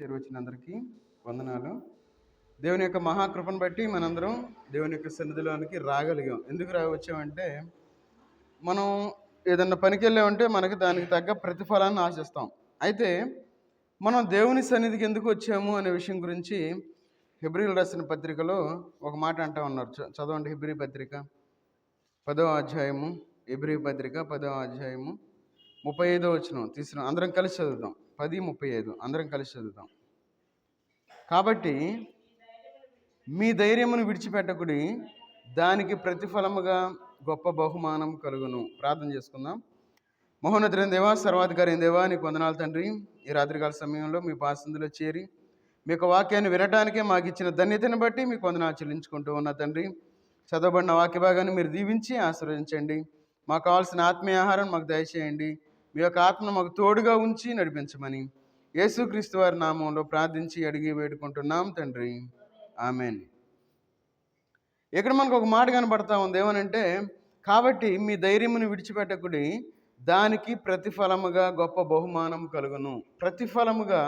చేరువచ్చిన అందరికీ వందనాలు. దేవుని యొక్క మహాకృపను బట్టి మనందరం దేవుని యొక్క సన్నిధిలోనికి రాగలిగాం. ఎందుకు వచ్చామంటే, మనం ఏదన్నా పనికి వెళ్ళామంటే మనకి దానికి తగ్గ ప్రతిఫలాన్ని ఆశిస్తాం. అయితే మనం దేవుని సన్నిధికి ఎందుకు వచ్చాము అనే విషయం గురించి హెబ్రీయులు రాసిన పత్రికలో ఒక మాట అంటా ఉన్నారు. చదవండి. హెబ్రీ పత్రిక 10వ అధ్యాయము, హెబ్రీ పత్రిక 10వ అధ్యాయము 35వ వచనం తీసుకున్నాం. అందరం కలిసి చదువుతాం. 10:35 అందరం కలిసి చదువుతాం. కాబట్టి మీ ధైర్యమును విడిచిపెట్టకుడి, దానికి ప్రతిఫలముగా గొప్ప బహుమానం కలుగును. ప్రార్థన చేసుకుందాం. మహోన్నతుడైన దేవా, సర్వాధికారి అయిన దేవా, నీకు వందనాలు తండ్రి. ఈ రాత్రికాల సమయంలో మీ పాసందులో చేరి మీ యొక్క వాక్యాన్ని వినటానికే మాకు ఇచ్చిన ధన్యతను బట్టి మీకు వందనాలు చెల్లించుకుంటూ ఉన్నా తండ్రి. చదవబడిన వాక్య భాగాన్ని మీరు దీవించి ఆశీర్వదించండి. మాకు కావాల్సిన ఆత్మీయ ఆహారం మాకు దయచేయండి. మీ యొక్క ఆత్మను మాకు తోడుగా ఉంచి నడిపించమని యేసుక్రీస్తు వారి నామంలో ప్రార్థించి అడిగి వేడుకుంటున్నాం తండ్రి. ఆమెన్. ఇక్కడ మనకు ఒక మాట కనబడతా ఉంది. ఏమనంటే, కాబట్టి మీ ధైర్యమును విడిచిపెట్టకుడి, దానికి ప్రతిఫలముగా గొప్ప బహుమానం కలుగును. ప్రతిఫలముగా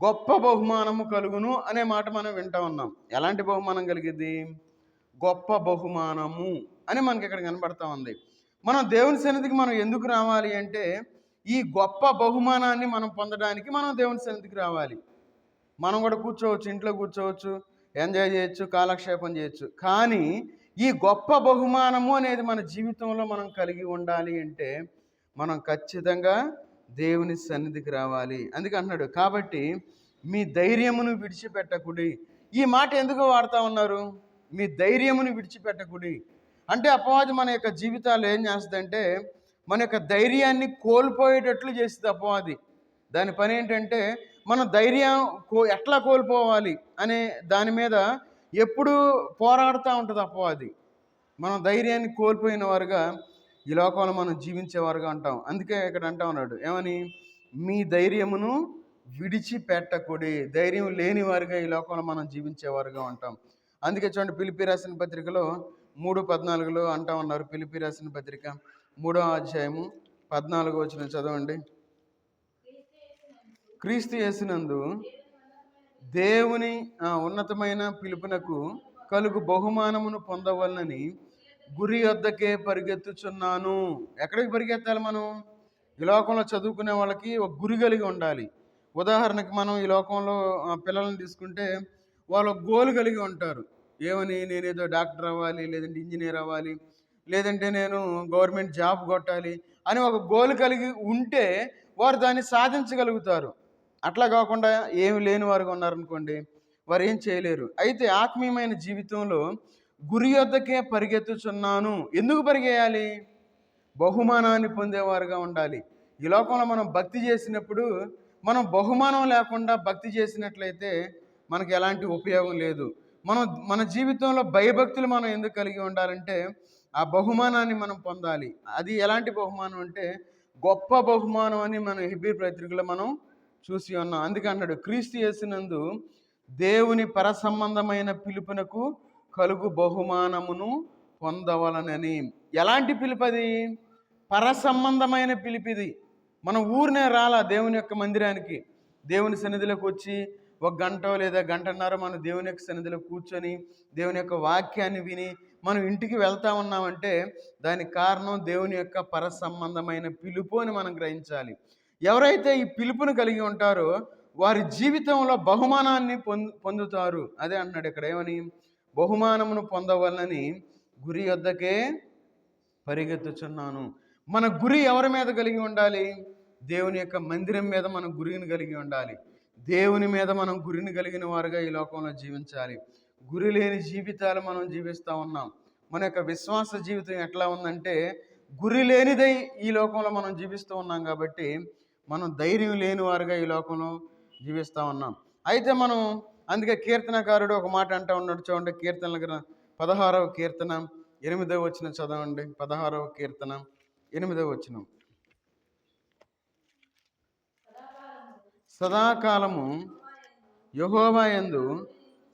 గొప్ప బహుమానము కలుగును అనే మాట మనం వింటా ఉన్నాం. ఎలాంటి బహుమానం కలిగిద్ది? గొప్ప బహుమానము అని మనకి ఇక్కడ కనబడతా ఉంది. మనం దేవుని సన్నిధికి మనం ఎందుకు రావాలి అంటే, ఈ గొప్ప బహుమానాన్ని మనం పొందడానికి మనం దేవుని సన్నిధికి రావాలి. మనం కూడా కూర్చోవచ్చు, ఇంట్లో కూర్చోవచ్చు, ఎంజాయ్ చేయొచ్చు, కాలక్షేపం చేయొచ్చు. కానీ ఈ గొప్ప బహుమానము అనేది మన జీవితంలో మనం కలిగి ఉండాలి అంటే మనం ఖచ్చితంగా దేవుని సన్నిధికి రావాలి. అందుకే అంటున్నాడు, కాబట్టి మీ ధైర్యమును విడిచిపెట్టకుడి. ఈ మాట ఎందుకు వాడుతూ ఉన్నారు? మీ ధైర్యమును విడిచిపెట్టకుడి అంటే అపవాది మన యొక్క జీవితాలు ఏం చేస్తుందంటే, మన యొక్క ధైర్యాన్ని కోల్పోయేటట్లు చేస్తుంది అపవాది. దాని పని ఏంటంటే, మన ధైర్యం ఎట్లా కోల్పోవాలి అనే దాని మీద ఎప్పుడూ పోరాడుతూ ఉంటుంది అపవాది. మనం ధైర్యాన్ని కోల్పోయిన వారుగా ఈ లోకంలో మనం జీవించేవారుగా ఉంటాం. అందుకే ఇక్కడ అంటా ఉన్నాడు, ఏమని? మీ ధైర్యమును విడిచిపెట్టకుడి. ధైర్యం లేని వారుగా ఈ లోకంలో మనం జీవించేవారుగా ఉంటాం. అందుకే చూడండి, ఫిలిప్పీ రాసిన పత్రికలో 3:14 అంటా ఉన్నారు. ఫిలిప్పీ రాసిన పత్రిక 3వ అధ్యాయము 14వ వచనం చదవండి. క్రీస్తు యేసునందు దేవుని ఉన్నతమైన పిలుపునకు కలుగు బహుమానమును పొందవలనని గురి వద్దకే పరిగెత్తుచున్నాను. ఎక్కడికి పరిగెత్తాలి మనం? ఈ లోకంలో చదువుకునే వాళ్ళకి ఒక గురి కలిగి ఉండాలి. ఉదాహరణకి మనం ఈ లోకంలో పిల్లల్ని తీసుకుంటే వాళ్ళు ఒక గోల్ కలిగి ఉంటారు. ఏమని? నేనేదో డాక్టర్ అవ్వాలి, లేదంటే ఇంజనీర్ అవ్వాలి, లేదంటే నేను గవర్నమెంట్ జాబ్ కొట్టాలి అని ఒక గోల్ కలిగి ఉంటే వారు దాన్ని సాధించగలుగుతారు. అట్లా కాకుండా ఏమి లేని వారుగా ఉన్నారనుకోండి, వారు ఏం చేయలేరు. అయితే ఆత్మీయమైన జీవితంలో గురి వద్దకే పరిగెత్తుచున్నాను. ఎందుకు పరిగెయాలి? బహుమానాన్ని పొందేవారుగా ఉండాలి. ఈ లోకంలో మనం భక్తి చేసినప్పుడు మనం బహుమానం లేకుండా భక్తి చేసినట్లయితే మనకు ఎలాంటి ఉపయోగం లేదు. మన జీవితంలో భయభక్తులు మనం ఎందుకు కలిగి ఉండాలంటే, ఆ బహుమానాన్ని మనం పొందాలి. అది ఎలాంటి బహుమానం అంటే గొప్ప బహుమానం అని మనం హెబ్రీ పత్రికలో మనం చూసి ఉన్నాం. అందుకే అన్నాడు, క్రీస్తు యేసునందు దేవుని పరసంబంధమైన పిలుపునకు కలుగు బహుమానమును పొందవలనని. ఎలాంటి పిలుపది? పరసంబంధమైన పిలిపిది. మనం ఊరినే రాలా దేవుని యొక్క మందిరానికి. దేవుని సన్నిధిలోకి వచ్చి ఒక గంట లేదా గంటన్నర మనం దేవుని యొక్క సన్నిధిలో కూర్చొని దేవుని యొక్క వాక్యాన్ని విని మనం ఇంటికి వెళ్తా ఉన్నామంటే దానికి కారణం దేవుని యొక్క పరసంబంధమైన పిలుపు అని మనం గ్రహించాలి. ఎవరైతే ఈ పిలుపును కలిగి ఉంటారో వారి జీవితంలో బహుమానాన్ని పొందుతారు. అదే అంటున్నాడు ఇక్కడ, ఏమని? బహుమానమును పొందవలనని గురి వద్దకే పరిగెత్తుచున్నాను. మన గురి ఎవరి మీద కలిగి ఉండాలి? దేవుని యొక్క మందిరం మీద మనం గురిని కలిగి ఉండాలి. దేవుని మీద మనం గురిని కలిగిన వారుగా ఈ లోకంలో జీవించాలి. గురి లేని జీవితాలు మనం జీవిస్తూ ఉన్నాం. మన యొక్క విశ్వాస జీవితం ఎట్లా ఉందంటే గురి లేనిదై ఈ లోకంలో మనం జీవిస్తూ ఉన్నాం. కాబట్టి మనం ధైర్యం లేని వారుగా ఈ లోకంలో జీవిస్తూ ఉన్నాం. అయితే మనం అందుకే కీర్తనకారుడు ఒక మాట అంటూ ఉన్నాడు. చూడండి, కీర్తనల 16వ కీర్తన 8వ వచనం చదవండి. 16వ కీర్తన 8వ వచనం. సదాకాలము యెహోవా యందు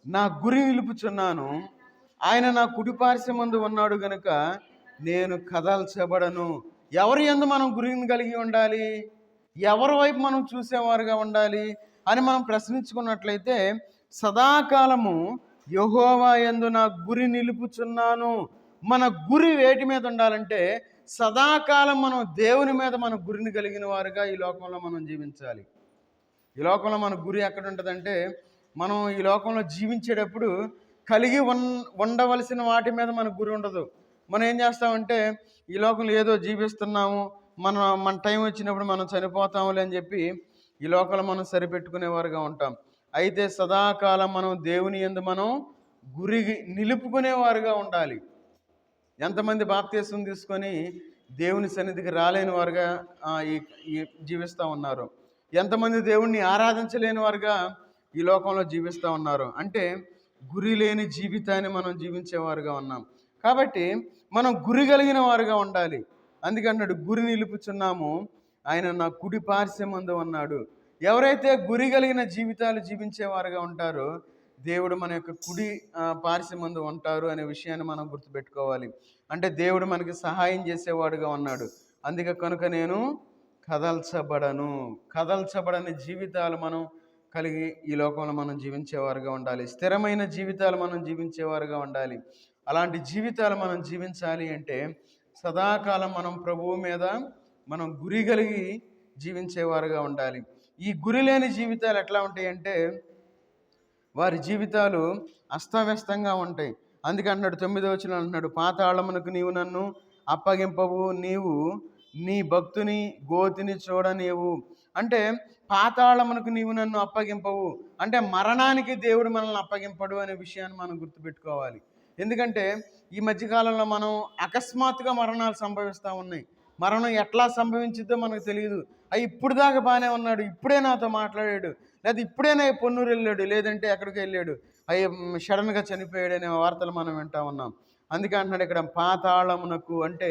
నా గురి నిలుపుచున్నాను, ఆయన నా కుడిపార్శ్వమందు ఉన్నాడు గనుక నేను కదల్చబడను. ఎవరి యందు మనం గురిని కలిగి ఉండాలి? ఎవరి వైపు మనం చూసేవారుగా ఉండాలి? అని మనం ప్రశ్నించుకున్నట్లయితే, సదాకాలము యెహోవా యందు నా గురి నిలుపుచున్నాను. మన గురి వేటి మీద ఉండాలంటే, సదాకాలం మనం దేవుని మీద మన గురిని కలిగిన వారుగా ఈ లోకంలో మనం జీవించాలి. ఈ లోకంలో మన గురి ఎక్కడ ఉంటుందంటే, మనం ఈ లోకంలో జీవించేటప్పుడు కలిగి ఉండవలసిన వాటి మీద మన గురి ఉండదు. మనం ఏం చేస్తామంటే, ఈ లోకంలో ఏదో జీవిస్తున్నాము, మన టైం వచ్చినప్పుడు మనం చనిపోతాములే అని చెప్పి ఈ లోకంలో మనం సరిపెట్టుకునేవారుగా ఉంటాం. అయితే సదాకాలం మనం దేవుని యందు మనం గురి నిలుపుకునేవారుగా ఉండాలి. ఎంతమంది బాప్తీసం తీసుకొని దేవుని సన్నిధికి రాలేని వారుగా ఈ జీవిస్తూ ఉన్నారు. ఎంతమంది దేవుణ్ణి ఆరాధించలేని వారుగా ఈ లోకంలో జీవిస్తూ ఉన్నారు. అంటే గురి లేని జీవితాన్ని మనం జీవించేవారుగా ఉన్నాం. కాబట్టి మనం గురి కలిగిన వారుగా ఉండాలి. అందుకన్నాడు, గురి నిలుపుచున్నాము, ఆయన నా కుడి పార్శ్వమందు ఉన్నాడు. ఎవరైతే గురి కలిగిన జీవితాలు జీవించేవారుగా ఉంటారో దేవుడు మన యొక్క కుడి పార్శ్వమందు ఉంటారు అనే విషయాన్ని మనం గుర్తుపెట్టుకోవాలి. అంటే దేవుడు మనకి సహాయం చేసేవాడుగా ఉన్నాడు. అందుకే కనుక నేను కదల్చబడని జీవితాలు మనం కలిగి ఈ లోకంలో మనం జీవించేవారుగా ఉండాలి. స్థిరమైన జీవితాలు మనం జీవించేవారుగా ఉండాలి. అలాంటి జీవితాలు మనం జీవించాలి అంటే సదాకాలం మనం ప్రభువు మీద మనం గురి కలిగి జీవించేవారుగా ఉండాలి. ఈ గురి లేని జీవితాలు ఎట్లా ఉంటాయంటే, వారి జీవితాలు అస్తవ్యస్తంగా ఉంటాయి. అందుకే అంటున్నాడు, 9వ వచనం అంటున్నాడు, పాతాళమునకు నీవు నన్ను అప్పగింపవు, నీవు నీ భక్తుని గోతిని చూడనివ్వు. అంటే పాతాళమునకు నీవు నన్ను అప్పగింపవు అంటే మరణానికి దేవుడు మనల్ని అప్పగింపడు అనే విషయాన్ని మనం గుర్తుపెట్టుకోవాలి. ఎందుకంటే ఈ మధ్యకాలంలో మనం అకస్మాత్తుగా మరణాలు సంభవిస్తూ ఉన్నాయి. మరణం ఎట్లా సంభవించిద్దో మనకు తెలియదు. ఇప్పుడు దాకా బాగానే ఉన్నాడు, ఇప్పుడే నాతో మాట్లాడాడు, లేదా ఇప్పుడేనే పొన్నూరు వెళ్ళాడు, లేదంటే ఎక్కడికి వెళ్ళాడు, సడన్గా చనిపోయాడు అనే వార్తలు మనం వింటూ ఉన్నాం. అందుకే అంటున్నాడు ఇక్కడ, పాతాళమునకు అంటే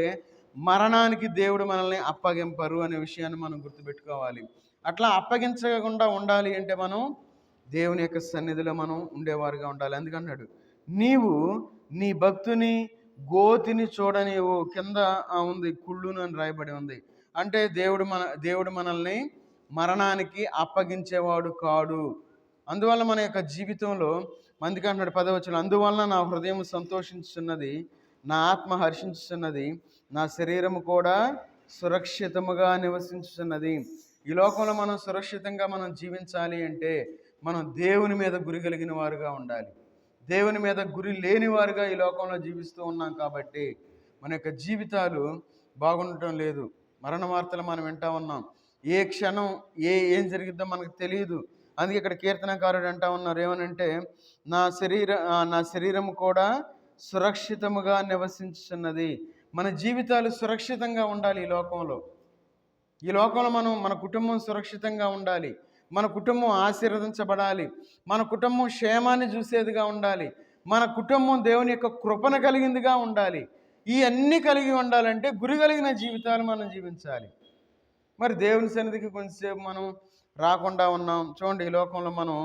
మరణానికి దేవుడు మనల్ని అప్పగింపరు అనే విషయాన్ని మనం గుర్తుపెట్టుకోవాలి. అట్లా అప్పగించకుండా ఉండాలి అంటే మనం దేవుని యొక్క సన్నిధిలో మనం ఉండేవారుగా ఉండాలి. అందుకన్నాడు, నీవు నీ భక్తుని గోతిని చూడనివ్వు. కింద ఉంది కుళ్ళును అని రాయబడి ఉంది. అంటే దేవుడు మనల్ని మరణానికి అప్పగించేవాడు కాడు. అందువల్ల మన యొక్క జీవితంలో అందుకంటున్నాడు 10వ వచనం, అందువలన నా హృదయం సంతోషించుచున్నది, నా ఆత్మ హర్షించుచున్నది, నా శరీరము కూడా సురక్షితముగా నివసించుచున్నది. ఈ లోకంలో మనం సురక్షితంగా మనం జీవించాలి అంటే మనం దేవుని మీద గురి కలిగిన వారుగా ఉండాలి. దేవుని మీద గురి లేని వారుగా ఈ లోకంలో జీవిస్తూ ఉన్నాం కాబట్టి మన యొక్క జీవితాలు బాగుండటం లేదు. మరణ వార్తలు మనం వింటూ ఉన్నాం. ఏ క్షణం ఏం జరిగిద్దో మనకు తెలియదు. అందుకే ఇక్కడ కీర్తనకారుడు అంటా ఉన్నారు, ఏమనంటే, నా శరీరం కూడా సురక్షితముగా నివసించుచున్నది. మన జీవితాలు సురక్షితంగా ఉండాలి. ఈ లోకంలో మన కుటుంబం సురక్షితంగా ఉండాలి. మన కుటుంబం ఆశీర్వదించబడాలి. మన కుటుంబం క్షేమాన్ని చూసేదిగా ఉండాలి. మన కుటుంబం దేవుని యొక్క కృపను కలిగిందిగా ఉండాలి. ఇవన్నీ కలిగి ఉండాలంటే గురి కలిగిన జీవితాలు మనం జీవించాలి. మరి దేవుని సన్నిధికి కొంచెంసేపు మనం రాకుండా ఉన్నాం. చూడండి, ఈ లోకంలో మనం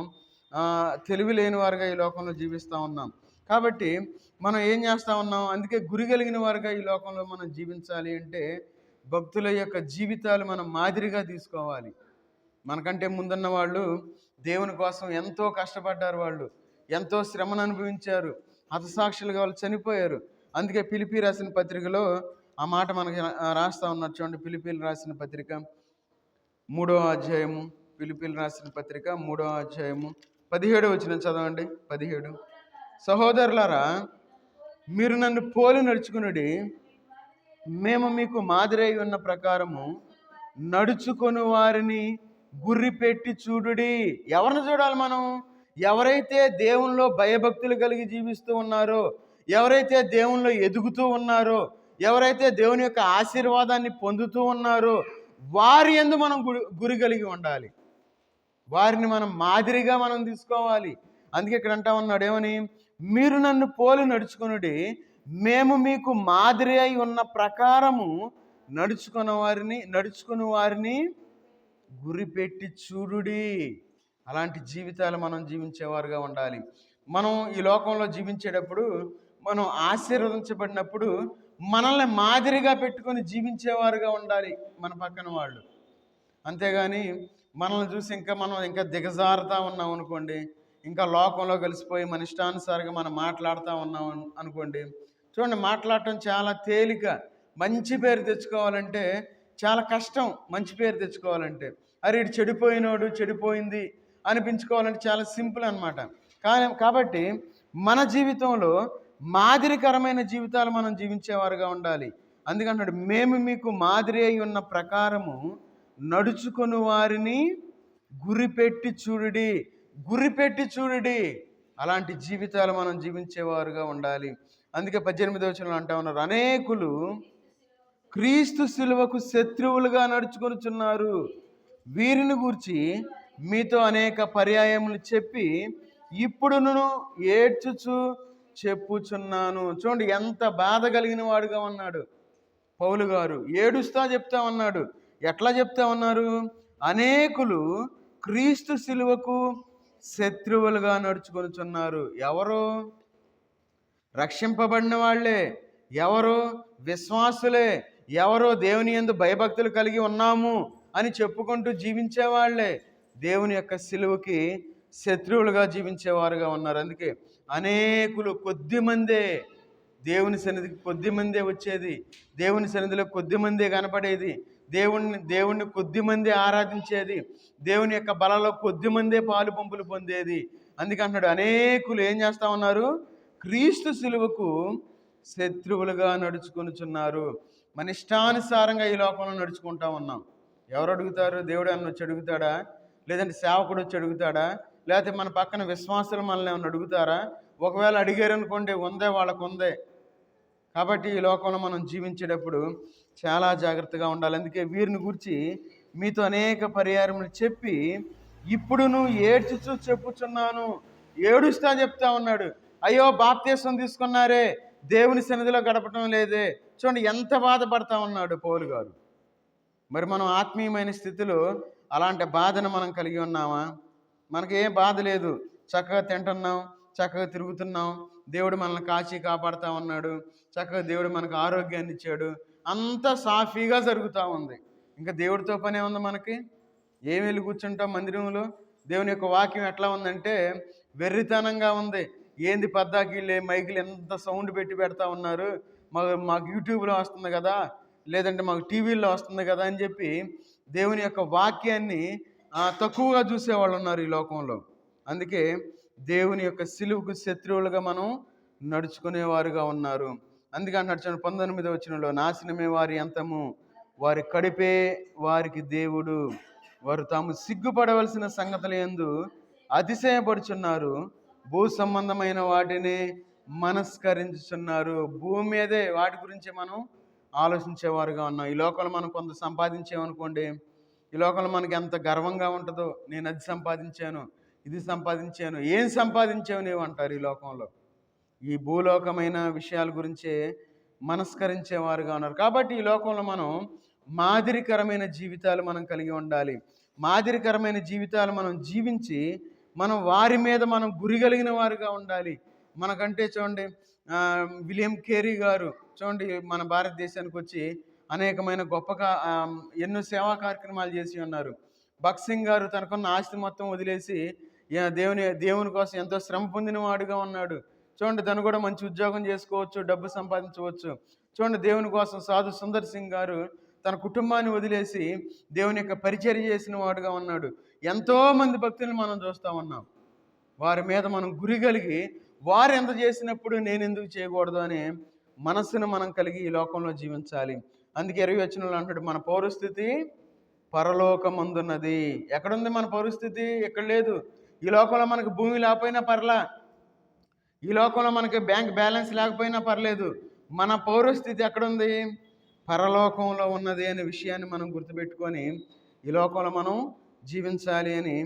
తెలివి లేని వారుగా ఈ లోకంలో జీవిస్తూ ఉన్నాం. కాబట్టి మనం ఏం చేస్తూ ఉన్నాం? అందుకే గురి కలిగిన వారుగా ఈ లోకంలో మనం జీవించాలి అంటే భక్తుల యొక్క జీవితాలు మనం మాదిరిగా తీసుకోవాలి. మనకంటే ముందున్న వాళ్ళు దేవుని కోసం ఎంతో కష్టపడ్డారు, వాళ్ళు ఎంతో శ్రమను అనుభవించారు, హతసాక్షులుగా వాళ్ళు చనిపోయారు. అందుకే ఫిలిప్పీ రాసిన పత్రికలో ఆ మాట మనకి రాస్తూ ఉన్నారు. చూడండి, ఫిలిప్పీలు రాసిన పత్రిక 3వ అధ్యాయము, ఫిలిప్పీలు రాసిన పత్రిక 3వ అధ్యాయము 17వ వచనం చదవండి. 17, సహోదరులారా, మీరు నన్ను పోలి నడుచుకునుడి, మేము మీకు మాదిరి ఉన్న ప్రకారము నడుచుకొని వారిని గురి పెట్టి చూడుడి. ఎవరిని చూడాలి మనం? ఎవరైతే దేవునిలో భయభక్తులు కలిగి జీవిస్తూ ఉన్నారో, ఎవరైతే దేవునిలో ఎదుగుతూ ఉన్నారో, ఎవరైతే దేవుని యొక్క ఆశీర్వాదాన్ని పొందుతూ ఉన్నారో వారి యందు మనం గురి కలిగి ఉండాలి. వారిని మనం మాదిరిగా మనం తీసుకోవాలి. అందుకే ఇక్కడ అంటా ఉన్నాడు, ఏమని? మీరు నన్ను పోలి నడుచుకునుడి, మేము మీకు మాదిరి అయి ఉన్న ప్రకారము నడుచుకుని వారిని గురిపెట్టి చూడుడి. అలాంటి జీవితాలు మనం జీవించేవారుగా ఉండాలి. మనం ఈ లోకంలో జీవించేటప్పుడు మనం ఆశీర్వదించబడినప్పుడు మనల్ని మాదిరిగా పెట్టుకొని జీవించేవారుగా ఉండాలి మన పక్కన వాళ్ళు. అంతేగాని మనల్ని చూసి మనం ఇంకా దిగజారుతా ఉన్నాం అనుకోండి, ఇంకా లోకంలో కలిసిపోయి మన ఇష్టానుసారంగా మనం మాట్లాడుతూ ఉన్నాం అనుకోండి. చూడండి, మాట్లాడటం చాలా తేలిక. మంచి పేరు తెచ్చుకోవాలంటే చాలా కష్టం. మంచి పేరు తెచ్చుకోవాలంటే అరే ఇటు చెడిపోయినోడు, చెడిపోయింది అనిపించుకోవాలంటే చాలా సింపుల్ అనమాట. కాబట్టి మన జీవితంలో మాదిరికరమైన జీవితాలు మనం జీవించేవారుగా ఉండాలి. అందుకంటున్నాడు, మేము మీకు మాదిరి అయి ఉన్న ప్రకారము నడుచుకుని వారిని గురిపెట్టి చూడుడి. గురిపెట్టి చూడుడి. అలాంటి జీవితాలు మనం జీవించేవారుగా ఉండాలి. అందుకే 18వ వచనంలో అంటా ఉన్నారు, అనేకులు క్రీస్తు శిలువకు శత్రువులుగా నడుచుకొనుచున్నారు. వీరిని గూర్చి మీతో అనేక పర్యాయములు చెప్పి ఇప్పుడును ఏడ్చుచు చెప్పుచున్నాను. చూడండి, ఎంత బాధ కలిగిన వాడుగా ఉన్నాడు పౌలు గారు. ఏడుస్తా చెప్తా ఉన్నాడు. ఎట్లా చెప్తా ఉన్నారు? అనేకులు క్రీస్తు శిలువకు శత్రువులుగా నడుచుకొనుచున్నారు. ఎవరు? రక్షింపబడిన వాళ్ళే. ఎవరు? విశ్వాసులే. ఎవరో దేవుని యందు భయభక్తులు కలిగి ఉన్నాము అని చెప్పుకుంటూ జీవించేవాళ్లే దేవుని యొక్క శిలువకి శత్రువులుగా జీవించేవారుగా ఉన్నారు. అందుకే అనేకులు, కొద్దిమందే దేవుని సన్నిధికి కొద్దిమందే వచ్చేది, దేవుని సన్నిధిలో కొద్దిమందే కనపడేది, దేవుణ్ణి కొద్దిమందే ఆరాధించేది, దేవుని యొక్క బలలో కొద్దిమందే పాలు పంపులు పొందేది. అందుకంటున్నాడు, అనేకులు ఏం చేస్తా ఉన్నారు? క్రీస్తు శిలువకు శత్రువులుగా నడుచుకొనుచున్నారు. మన ఇష్టానుసారంగా ఈ లోకంలో నడుచుకుంటా ఉన్నాం. ఎవరు అడుగుతారు? దేవుడు అన్న వచ్చి అడుగుతాడా? లేదంటే సేవకుడు వచ్చి అడుగుతాడా? లేకపోతే మన పక్కన విశ్వాసులు మనల్ని ఏమన్నా అడుగుతారా? ఒకవేళ అడిగారు అనుకోండి, ఉందే వాళ్ళకు ఉందే. కాబట్టి ఈ లోకంలో మనం జీవించేటప్పుడు చాలా జాగ్రత్తగా ఉండాలి. అందుకే వీరిని గురించి మీతో అనేక పర్యాయములు చెప్పి ఇప్పుడు నువ్వు ఏడ్చుచూ చెప్పుచున్నాను. ఏడుస్తా చెప్తా ఉన్నాడు. అయ్యో, బాప్తీసం తీసుకున్నారే, దేవుని సన్నిధిలో గడపటం లేదే. చూడండి ఎంత బాధపడతా ఉన్నాడు పౌలు గారు. మరి మనం ఆత్మీయమైన స్థితిలో అలాంటి బాధను మనం కలిగి ఉన్నామా? మనకి ఏం బాధ లేదు. చక్కగా తింటున్నాం, చక్కగా తిరుగుతున్నాం, దేవుడు మనల్ని కాచి కాపాడుతూ ఉన్నాడు, చక్కగా దేవుడు మనకు ఆరోగ్యాన్ని ఇచ్చాడు, అంతా సాఫీగా జరుగుతూ ఉంది. ఇంకా దేవుడితో పనే ఉంది మనకి? ఏమి వెళ్ళి కూర్చుంటాం మందిరంలో? దేవుని యొక్క వాక్యం ఎట్లా ఉందంటే వెర్రితనంగా ఉంది. ఏంది పద్దాకిళ్ళే మైకులు ఎంత సౌండ్ పెట్టి పెడతా ఉన్నారు, మాకు యూట్యూబ్లో వస్తుంది కదా, లేదంటే మాకు టీవీల్లో వస్తుంది కదా అని చెప్పి దేవుని యొక్క వాక్యాన్ని తక్కువగా చూసేవాళ్ళు ఉన్నారు ఈ లోకంలో. అందుకే దేవుని యొక్క సిలువకు శత్రువులుగా మనం నడుచుకునేవారుగా ఉన్నారు. అందుకే అంటున్నాడు 19వ వచనంలో, నాశనమే వారి అంతము, వారి కడిపే వారికి దేవుడు, వారు తాము సిగ్గుపడవలసిన సంగతుల యందు అతిశయపడుచున్నారు, భూ సంబంధమైన వాటిని మనస్కరించుచున్నారు. భూమి మీదే వాటి గురించి మనం ఆలోచించేవారుగా ఉన్నాం. ఈ లోకంలో మనం కొంత సంపాదించామనుకోండి, ఈ లోకంలో మనకి ఎంత గర్వంగా ఉంటుందో, నేను అది సంపాదించాను, ఇది సంపాదించాను. ఏం సంపాదించావు నీవు అంటారు ఈ లోకంలో. ఈ భూలోకమైన విషయాల గురించే మనస్కరించేవారుగా ఉన్నారు. కాబట్టి ఈ లోకంలో మనం మాదిరికరమైన జీవితాలు మనం కలిగి ఉండాలి. మాదిరికరమైన జీవితాలు మనం జీవించి మనం వారి మీద మనం గురి కలిగిన వారుగా ఉండాలి. మనకంటే చూడండి, విలియం కేరీ గారు చూడండి మన భారతదేశానికి వచ్చి అనేకమైన గొప్పగా ఎన్నో సేవా కార్యక్రమాలు చేసి ఉన్నారు. భగత్ సింగ్ గారు తనకున్న ఆస్తి మొత్తం వదిలేసి దేవుని కోసం ఎంతో శ్రమ పొందిన వాడుగా ఉన్నాడు. చూడండి, తను కూడా మంచి ఉద్యోగం చేసుకోవచ్చు, డబ్బు సంపాదించవచ్చు. చూడండి, దేవుని కోసం సాధు సుందర్ సింగ్ గారు తన కుటుంబాన్ని వదిలేసి దేవుని యొక్క పరిచర్య చేసిన వాడుగా ఉన్నాడు. ఎంతోమంది భక్తులను మనం చూస్తూ ఉన్నాం. వారి మీద మనం గురి కలిగి వారు ఎంత చేసినప్పుడు నేను ఎందుకు చేయకూడదు అనే మనస్సును మనం కలిగి ఈ లోకంలో జీవించాలి. అందుకే 20వ వచనంలో అంటాడు, మన పౌరస్థితి పరలోకమందున్నది. ఎక్కడుంది మన పౌరస్థితి? ఎక్కడ లేదు. ఈ లోకంలో మనకు భూమి లేకపోయినా పర్లా, ఈ లోకంలో మనకి బ్యాంక్ బ్యాలెన్స్ లేకపోయినా పర్లేదు, మన పౌరస్థితి ఎక్కడుంది? పరలోకంలో ఉన్నది అనే విషయాన్ని మనం గుర్తుపెట్టుకొని ఈ లోకంలో మనం జీవించాలి అని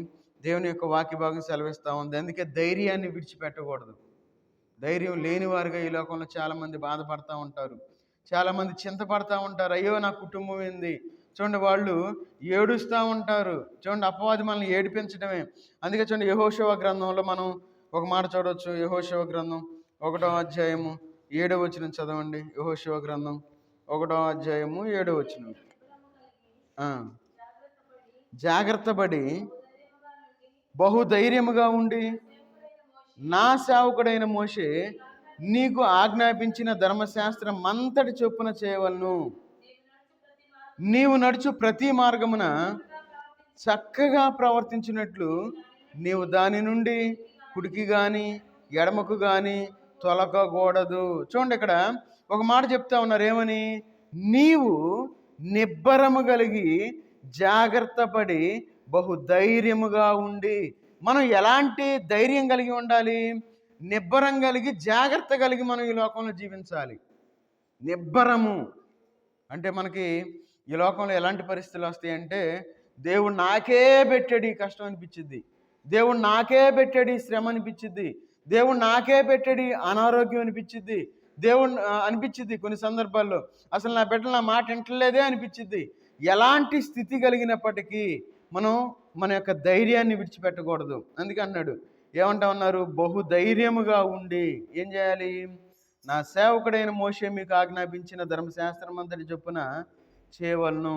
దేవుని యొక్క వాక్య భాగం సెలవిస్తూ ఉంది. అందుకే ధైర్యాన్ని విడిచిపెట్టకూడదు. ధైర్యం లేని వారుగా ఈ లోకంలో చాలామంది బాధపడుతూ ఉంటారు, చాలామంది చింతపడతా ఉంటారు. అయ్యో నా కుటుంబం ఏంది. చూడండి, వాళ్ళు ఏడుస్తూ ఉంటారు. చూడండి, అపవాది మనల్ని ఏడిపించడమే. అందుకే చూడండి, యెహోషువ గ్రంథంలో మనం ఒక మాట చూడవచ్చు. యెహోషువ గ్రంథం 1వ అధ్యాయము 7వ వచనం చదవండి. యెహోషువ గ్రంథం 1వ అధ్యాయము 7వ వచనం. జాగ్రత్త పడి బహుధైర్యముగా ఉండి నా సేవకుడైన మోషే నీకు ఆజ్ఞాపించిన ధర్మశాస్త్రం అంతటి చొప్పున చేయవలను. నీవు నడుచు ప్రతి మార్గమున చక్కగా ప్రవర్తించినట్లు నీవు దాని నుండి కుడికి కానీ ఎడమకు కానీ తొలగకూడదు. చూడండి, ఇక్కడ ఒక మాట చెప్తా ఉన్నారు. ఏమని? నీవు నిబ్బరము కలిగి జాగ్రత్త పడి బహుధైర్యముగా ఉండి. మనం ఎలాంటి ధైర్యం కలిగి ఉండాలి? నిబ్బరం కలిగి జాగ్రత్త కలిగి మనం ఈ లోకంలో జీవించాలి. నిబ్బరము అంటే మనకి ఈ లోకంలో ఎలాంటి పరిస్థితులు వస్తాయంటే, దేవుడు నాకే పెట్టాడు ఈ కష్టం అనిపించింది, దేవుడు నాకే పెట్టాడు ఈ శ్రమ అనిపించింది, దేవుడు నాకే పెట్టాడు ఈ అనారోగ్యం అనిపించింది, దేవుడు అనిపించింది కొన్ని సందర్భాల్లో అసలు నా బిడ్డలు నా మాట వింటలేదే అనిపించింది. ఎలాంటి స్థితి కలిగినప్పటికీ మనం మన యొక్క ధైర్యాన్ని విడిచిపెట్టకూడదు. అందుకే అన్నాడు, ఏమంటా ఉన్నారు? బహుధైర్యముగా ఉండి ఏం చేయాలి? నా సేవకుడైన మోషే మీకు ఆజ్ఞాపించిన ధర్మశాస్త్రం అంతటి చొప్పున చేయవలను.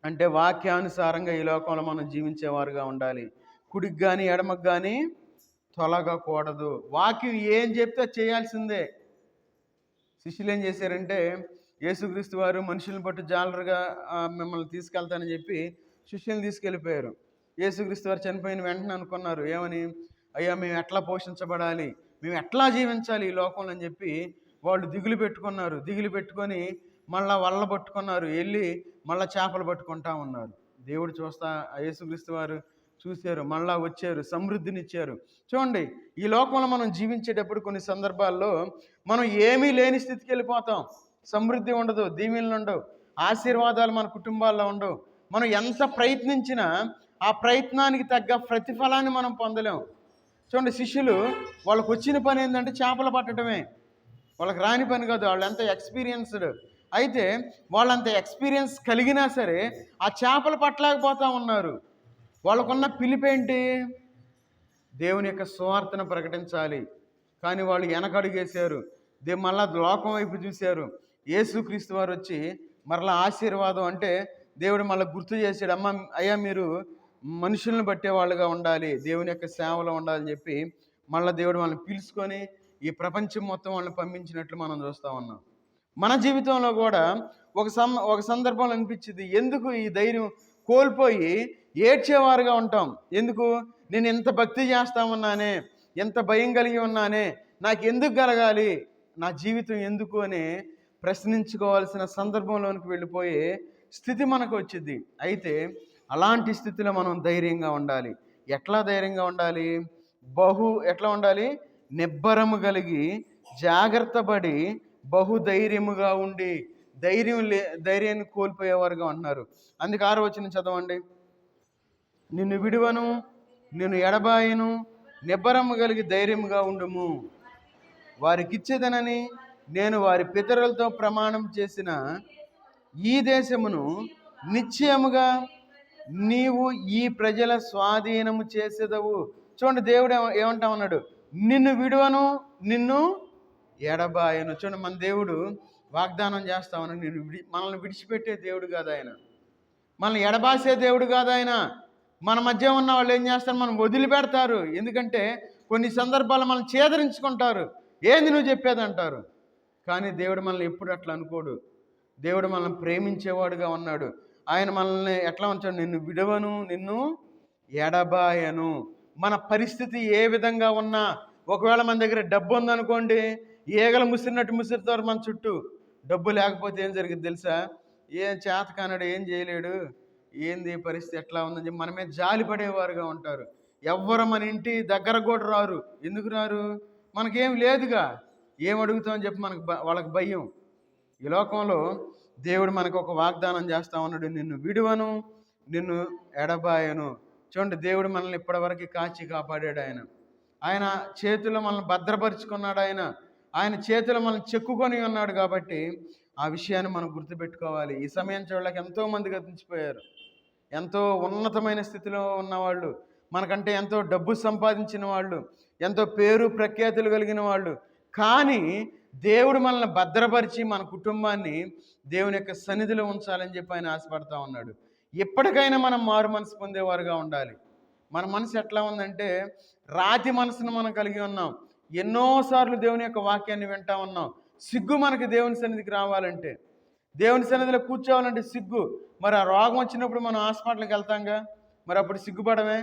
అంటే వాక్యానుసారంగా ఈ లోకంలో మనం జీవించేవారుగా ఉండాలి. కుడికి కానీ ఎడమకు కానీ తొలగకూడదు. వాక్యం ఏం చెప్తే చేయాల్సిందే. శిష్యులు ఏం చేశారంటే, యేసుక్రీస్తు వారు మనుషులను పట్టు జాలరుగా మిమ్మల్ని తీసుకెళ్తానని చెప్పి శిష్యులను తీసుకెళ్ళిపోయారు. యేసుక్రీస్తు వారు చనిపోయిన వెంటనే అనుకున్నారు, ఏమని? అయ్యా, మేము ఎట్లా పోషించబడాలి, మేము ఎట్లా జీవించాలి ఈ లోకంలో అని చెప్పి వాళ్ళు దిగులు పెట్టుకున్నారు. దిగులు పెట్టుకొని మళ్ళా వల్ల పట్టుకున్నారు, వెళ్ళి మళ్ళీ చేపలు పట్టుకుంటా ఉన్నారు. దేవుడు చూస్తా యేసుక్రీస్తు వారు చూశారు, మళ్ళా వచ్చారు, సమృద్ధినిచ్చారు. చూడండి, ఈ లోకంలో మనం జీవించేటప్పుడు కొన్ని సందర్భాల్లో మనం ఏమీ లేని స్థితికి వెళ్ళిపోతాం. సమృద్ధి ఉండదు, దీవెనలు ఉండవు, ఆశీర్వాదాలు మన కుటుంబాల్లో ఉండవు. మనం ఎంత ప్రయత్నించినా ఆ ప్రయత్నానికి తగ్గ ప్రతిఫలాన్ని మనం పొందలేం. చూడండి, శిష్యులు వాళ్ళకు వచ్చిన పని ఏంటంటే చేపలు పట్టడమే. వాళ్ళకి రాని పని కాదు, వాళ్ళు ఎంత ఎక్స్పీరియన్స్డ్. అయితే వాళ్ళంత ఎక్స్పీరియన్స్ కలిగినా సరే ఆ చేపలు పట్టలేకపోతూ ఉన్నారు. వాళ్ళకున్న పిలిపేంటి? దేవుని యొక్క సువార్తను ప్రకటించాలి. కానీ వాళ్ళు వెనకడుగేశారు. మళ్ళా లోకం వైపు చూశారు. యేసుక్రీస్తు వారు వచ్చి మరలా ఆశీర్వాదం అంటే దేవుడు మళ్ళీ గుర్తు చేశాడు, అయ్యా మీరు మనుషులను బట్టేవాళ్ళుగా ఉండాలి, దేవుని యొక్క సేవలో ఉండాలని చెప్పి మళ్ళీ దేవుడు వాళ్ళని పిలుచుకొని ఈ ప్రపంచం మొత్తం వాళ్ళని పంపించినట్లు మనం చూస్తూ ఉన్నాం. మన జీవితంలో కూడా ఒక సందర్భంలో అనిపించింది, ఎందుకు ఈ ధైర్యం కోల్పోయి ఏడ్చేవారుగా ఉంటాం. ఎందుకు? నేను ఎంత భక్తి చేస్తా ఉన్నానే, ఎంత భయం కలిగి ఉన్నానే, నాకు ఎందుకు కలగాలి, నా జీవితం ఎందుకు అని ప్రశ్నించుకోవాల్సిన సందర్భంలోనికి వెళ్ళిపోయే స్థితి మనకు వచ్చింది. అయితే అలాంటి స్థితిలో మనం ధైర్యంగా ఉండాలి. ఎట్లా ధైర్యంగా ఉండాలి? ఎట్లా ఉండాలి? నిబ్బరము కలిగి జాగ్రత్త పడి బహుధైర్యముగా ఉండి. ధైర్యాన్ని కోల్పోయేవారుగా ఉంటున్నారు. అందుకే 6వ వచనం చదవండి. నిన్ను విడువను, నిన్ను ఎడబాయను, నిబ్బరము కలిగి ధైర్యముగా ఉండుము. వారికిచ్చేదనని నేను వారి పితరులతో ప్రమాణం చేసిన ఈ దేశమును నిశ్చయముగా నీవు ఈ ప్రజల స్వాధీనము చేసేదవు. చూడండి, దేవుడు ఏమంటా ఉన్నాడు? నిన్ను విడువను, నిన్ను ఎడబాయను. చూడండి, మన దేవుడు వాగ్దానం చేస్తా ఉన్నాడు, మనల్ని విడిచిపెట్టే దేవుడు కాదు ఆయన, మనల్ని ఎడబాసే దేవుడు కాదు ఆయన. మన మధ్య ఉన్న వాళ్ళు ఏం చేస్తారు? మనం వదిలిపెడతారు. ఎందుకంటే కొన్ని సందర్భాలు మనం చేదరించుకుంటారు. ఏంది నువ్వు చెప్పేది అంటారు. కానీ దేవుడు మనల్ని ఎప్పుడు అట్లా అనుకోడు. దేవుడు మనల్ని ప్రేమించేవాడుగా ఉన్నాడు. ఆయన మనల్ని ఎట్లా ఉంచాడు? నిన్ను విడవను, నిన్ను ఎడబాయను. మన పరిస్థితి ఏ విధంగా ఉన్నా, ఒకవేళ మన దగ్గర డబ్బు ఉందనుకోండి, ఈగలు ముసిరినట్టు ముసిరుతారు మన చుట్టూ. డబ్బు లేకపోతే ఏం జరిగింది తెలుసా? ఏం చేత కానాడు, ఏం చేయలేడు, ఏంది పరిస్థితి ఎట్లా ఉందని చెప్పి మన మీద జాలి పడేవారుగా ఉంటారు. ఎవ్వరు మన ఇంటి దగ్గర కూడా రారు. ఎందుకు రారు? మనకేం లేదుగా, ఏం అడుగుతామని చెప్పి వాళ్ళకి భయం. ఈ లోకంలో దేవుడు మనకు ఒక వాగ్దానం చేస్తా ఉన్నాడు, నిన్ను విడువను, నిన్ను ఎడబాయను. చూడండి, దేవుడు మనల్ని ఇప్పటివరకు కాచి కాపాడాడు. ఆయన చేతిలో మనల్ని భద్రపరుచుకున్నాడు. ఆయన చేతిలో మనల్ని చెక్కుకొని ఉన్నాడు. కాబట్టి ఆ విషయాన్ని మనం గుర్తుపెట్టుకోవాలి. ఈ సమయం చూడలేక ఎంతోమంది గతించిపోయారు. ఎంతో ఉన్నతమైన స్థితిలో ఉన్నవాళ్ళు, మనకంటే ఎంతో డబ్బు సంపాదించిన వాళ్ళు, ఎంతో పేరు ప్రఖ్యాతులు కలిగిన వాళ్ళు. కానీ దేవుడు మనల్ని భద్రపరిచి మన కుటుంబాన్ని దేవుని యొక్క సన్నిధిలో ఉంచాలని చెప్పి ఆయన ఆశపడతా ఉన్నాడు. ఎప్పటికైనా మనం మారు మనసు పొందేవారుగా ఉండాలి. మన మనసు ఎట్లా ఉందంటే రాతి మనసును మనం కలిగి ఉన్నాం. ఎన్నోసార్లు దేవుని యొక్క వాక్యాన్ని వింటా ఉన్నాం. సిగ్గు మనకి దేవుని సన్నిధికి రావాలంటే, దేవుని సన్నిధిలో కూర్చోవాలంటే సిగ్గు. మరి ఆ రోగం వచ్చినప్పుడు మనం హాస్పిటల్కి వెళ్తాంగా, మరి అప్పుడు సిగ్గుపడమే?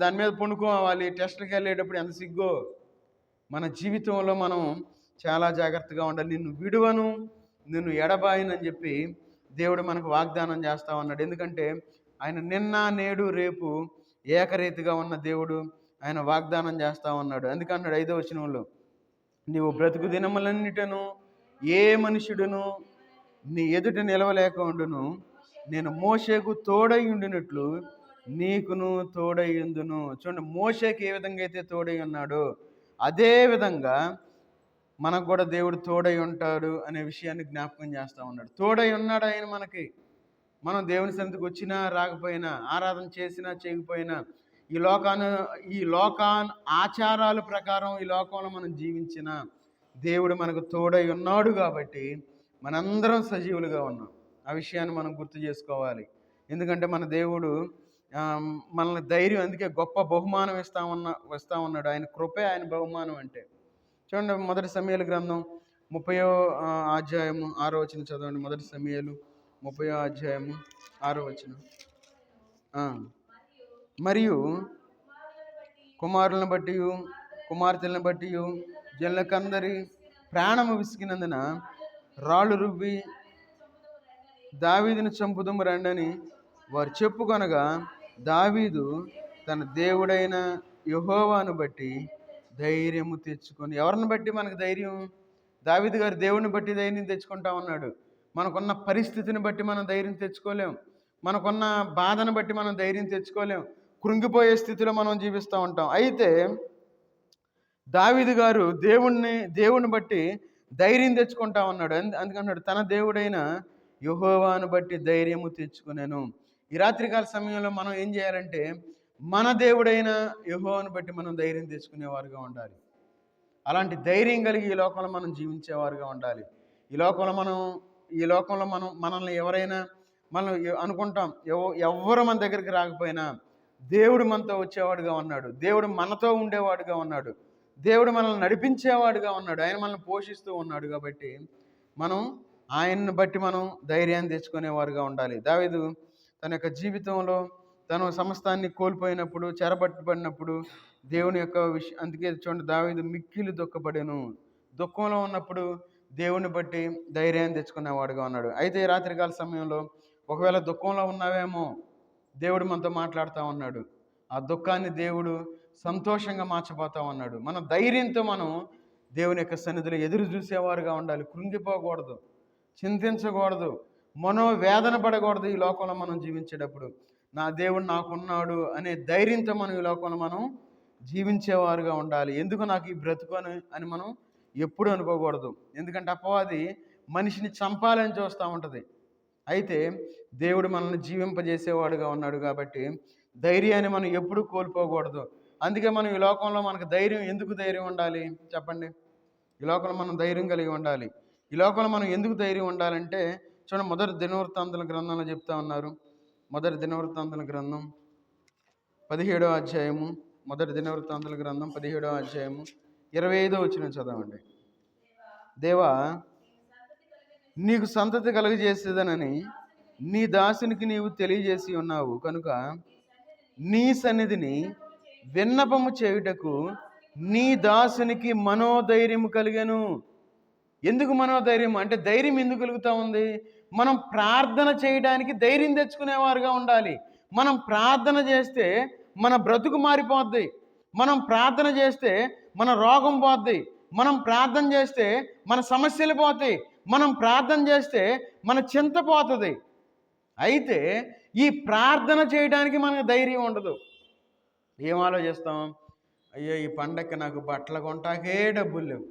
దాని మీద పండుకోవాలి. టెస్ట్‌లకి వెళ్ళేటప్పుడు ఎంత సిగ్గో. మన జీవితంలో మనం చాలా జాగ్రత్తగా ఉండాలి. నిన్ను విడువను, నిన్ను ఎడబాయనని చెప్పి దేవుడు మనకు వాగ్దానం చేస్తా ఉన్నాడు. ఎందుకంటే ఆయన నిన్న నేడు రేపు ఏకరీతిగా ఉన్న దేవుడు. ఆయన వాగ్దానం చేస్తా ఉన్నాడు. అందుకన్నాడు 5వ వచనంలో, నీవు బ్రతుకు దినములన్నిటను ఏ మనుషుడును నీ ఎదుట నిలవలేక ఉండును. నేను మోషేకు తోడై ఉండినట్లు నీకును తోడై ఉందును. చూడండి, మోషేకి ఏ విధంగా అయితే తోడై ఉన్నాడో అదే విధంగా మనకు కూడా దేవుడు తోడై ఉంటాడు అనే విషయాన్ని జ్ఞాపకం చేస్తూ ఉన్నాడు. తోడై ఉన్నాడు ఆయన మనకి. మనం దేవుని సన్నిధికి వచ్చినా రాకపోయినా, ఆరాధన చేసినా చేయకపోయినా, ఈ లోకాన్ ఆచారాల ప్రకారం ఈ లోకంలో మనం జీవించిన దేవుడు మనకు తోడై ఉన్నాడు కాబట్టి మనందరం సజీవులుగా ఉన్నాం. ఆ విషయాన్ని మనం గుర్తు చేసుకోవాలి. ఎందుకంటే మన దేవుడు మనల్ని ధైర్యం, అందుకే గొప్ప బహుమానం ఇస్తా ఉన్నాడు. ఆయన కృపే ఆయన బహుమానం అంటే. చూడండి, మొదటి సమూయేలు గ్రంథం 30వ అధ్యాయము 6వ వచనం చదవండి. మొదటి సమూయేలు 30వ అధ్యాయము 6వ వచనం. మరియు కుమారులను బట్టి కుమార్తెలను బట్టి జనులకందరి ప్రాణము విసిగినందున రాళ్ళు రువ్వి దావీదును చంపుదుము రండని వారు చెప్పుకొనగా, దావీదు తన దేవుడైన యెహోవాను బట్టి ధైర్యము తెచ్చుకొని. ఎవరిని బట్టి మనకు ధైర్యం? దావీదు గారు దేవుడిని బట్టి ధైర్యం తెచ్చుకుంటా ఉన్నాడు. మనకున్న పరిస్థితిని బట్టి మనం ధైర్యం తెచ్చుకోలేం. మనకున్న బాధను బట్టి మనం ధైర్యం తెచ్చుకోలేం. కృంగిపోయే స్థితిలో మనం జీవిస్తూ ఉంటాం. అయితే దావీదు గారు దేవుణ్ణి బట్టి ధైర్యం తెచ్చుకుంటా ఉన్నాడు. అందుకన్నాడు, తన దేవుడైన యెహోవాను బట్టి ధైర్యము తెచ్చుకునేను. ఈ రాత్రికాల సమయంలో మనం ఏం చేయాలంటే, మన దేవుడైన యెహోవాను బట్టి మనం ధైర్యం తెచ్చుకునేవారుగా ఉండాలి. అలాంటి ధైర్యం కలిగి ఈ లోకంలో మనం జీవించేవారుగా ఉండాలి. ఈ లోకంలో మనల్ని ఎవరైనా మనం అనుకుంటాం, ఎవ్వరు మన దగ్గరికి రాకపోయినా దేవుడు మనతో వచ్చేవాడుగా ఉన్నాడు. దేవుడు మనతో ఉండేవాడుగా ఉన్నాడు. దేవుడు మనల్ని నడిపించేవాడుగా ఉన్నాడు. ఆయన మనల్ని పోషిస్తూ ఉన్నాడు. కాబట్టి మనం ఆయన్ని బట్టి మనం ధైర్యాన్ని తెచ్చుకునేవారుగా ఉండాలి. దావీదు తన యొక్క జీవితంలో తను సమస్తాన్ని కోల్పోయినప్పుడు, చెరబట్టబడినప్పుడు దేవుని యొక్క అందుకే చూడండి, దావీదు మిక్కిలి దుఃఖపడెను. దుఃఖంలో ఉన్నప్పుడు దేవుని బట్టి ధైర్యాన్ని తెచ్చుకునేవాడుగా ఉన్నాడు. అయితే రాత్రికాల సమయంలో ఒకవేళ దుఃఖంలో ఉన్నావేమో, దేవుడు మనతో మాట్లాడుతూ ఉన్నాడు. ఆ దుఃఖాన్ని దేవుడు సంతోషంగా మార్చబోతా ఉన్నాడు. మన ధైర్యంతో మనం దేవుని యొక్క సన్నిధిలో ఎదురు చూసేవారుగా ఉండాలి. కృంగిపోకూడదు, చింతించకూడదు, మనోవేదన పడకూడదు. ఈ లోకంలో మనం జీవించేటప్పుడు నా దేవుడు నాకున్నాడు అనే ధైర్యంతో మనం ఈ లోకంలో మనం జీవించేవారుగా ఉండాలి. ఎందుకు నాకు ఈ బ్రతుకు అని మనం ఎప్పుడు అనుకోకూడదు. ఎందుకంటే అపవాది మనిషిని చంపాలని చూస్తూ ఉంటుంది. అయితే దేవుడు మనల్ని జీవింపజేసేవాడుగా ఉన్నాడు. కాబట్టి ధైర్యాన్ని మనం ఎప్పుడు కోల్పోకూడదు. అందుకే మనం ఈ లోకంలో మనకు ఎందుకు ధైర్యం ఉండాలి చెప్పండి? ఈ లోకంలో మనం ధైర్యం కలిగి ఉండాలి. ఈ లోకంలో మనం ఎందుకు ధైర్యం ఉండాలంటే, చూడండి, మొదటి దినవృత్తాంతాల గ్రంథంలో చెప్తా ఉన్నారు. మొదటి దినవృత్తాంతాల గ్రంథం 17వ అధ్యాయము, మొదటి దినవృత్తాంతాల గ్రంథం 17వ అధ్యాయము 25వ వచనం చదవండి. దేవా, నీకు సంతతి కలుగజేసేదనని నీ దాసునికి నీవు తెలియజేసి ఉన్నావు కనుక నీ సన్నిధిని విన్నపము చేయుటకు నీ దాసునికి మనోధైర్యము కలిగెను. ఎందుకు మనోధైర్యం అంటే, ధైర్యం ఎందుకు కలుగుతూ ఉంది? మనం ప్రార్థన చేయడానికి ధైర్యం తెచ్చుకునేవారుగా ఉండాలి. మనం ప్రార్థన చేస్తే మన బ్రతుకు మారిపోద్ది. మనం ప్రార్థన చేస్తే మన రోగం పోద్ది. మనం ప్రార్థన చేస్తే మన సమస్యలు పోతాయి. మనం ప్రార్థన చేస్తే మన చింత పోతుంది. అయితే ఈ ప్రార్థన చేయడానికి మనకు ధైర్యం ఉండదు. ఏం ఆలోచిస్తాం? అయ్యో, ఈ పండగకి నాకు బట్టలు కొంటాకే డబ్బులు లేవు.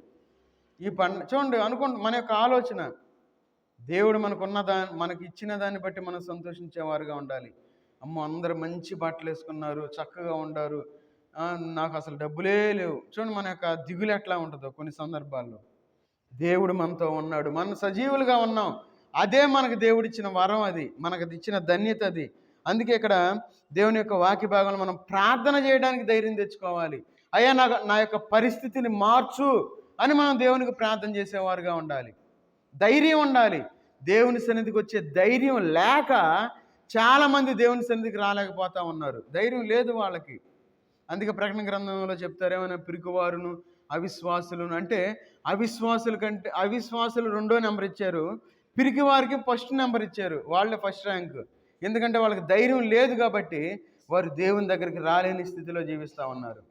చూడండి, అనుకోండి, మన యొక్క ఆలోచన. దేవుడు మనకి ఇచ్చిన దాన్ని బట్టి మనం సంతోషించేవారుగా ఉండాలి. అమ్మో, అందరు మంచి బట్టలు వేసుకున్నారు, చక్కగా ఉండారు, నాకు అసలు డబ్బులే లేవు. చూడండి, మన యొక్క దిగులు ఎట్లా ఉంటుందో కొన్ని సందర్భాల్లో. దేవుడు మనతో ఉన్నాడు, మనం సజీవులుగా ఉన్నాం. అదే మనకు దేవుడిచ్చిన వరం, అది మనకు ఇచ్చిన ధన్యత అది. అందుకే ఇక్కడ దేవుని యొక్క వాక్య భాగంలో మనం ప్రార్థన చేయడానికి ధైర్యం తెచ్చుకోవాలి. అయ్యా నా యొక్క పరిస్థితిని మార్చు అని మనం దేవునికి ప్రార్థన చేసేవారుగా ఉండాలి. ధైర్యం ఉండాలి. దేవుని సన్నిధికి వచ్చే ధైర్యం లేక చాలామంది దేవుని సన్నిధికి రాలేకపోతా ఉన్నారు. ధైర్యం లేదు వాళ్ళకి. అందుకే ప్రకటన గ్రంథంలో చెప్తారు ఏమైనా పిరికివారును అవిశ్వాసులను, అంటే అవిశ్వాసుల కంటే అవిశ్వాసులు 2వ నెంబర్ ఇచ్చారు, పిరికి వారికి ఫస్ట్ నెంబర్ ఇచ్చారు. వాళ్ళే ఫస్ట్ ర్యాంక్. ఎందుకంటే వాళ్ళకి ధైర్యం లేదు కాబట్టి వారు దేవుని దగ్గరికి రాలేని స్థితిలో జీవిస్తూ ఉన్నారు.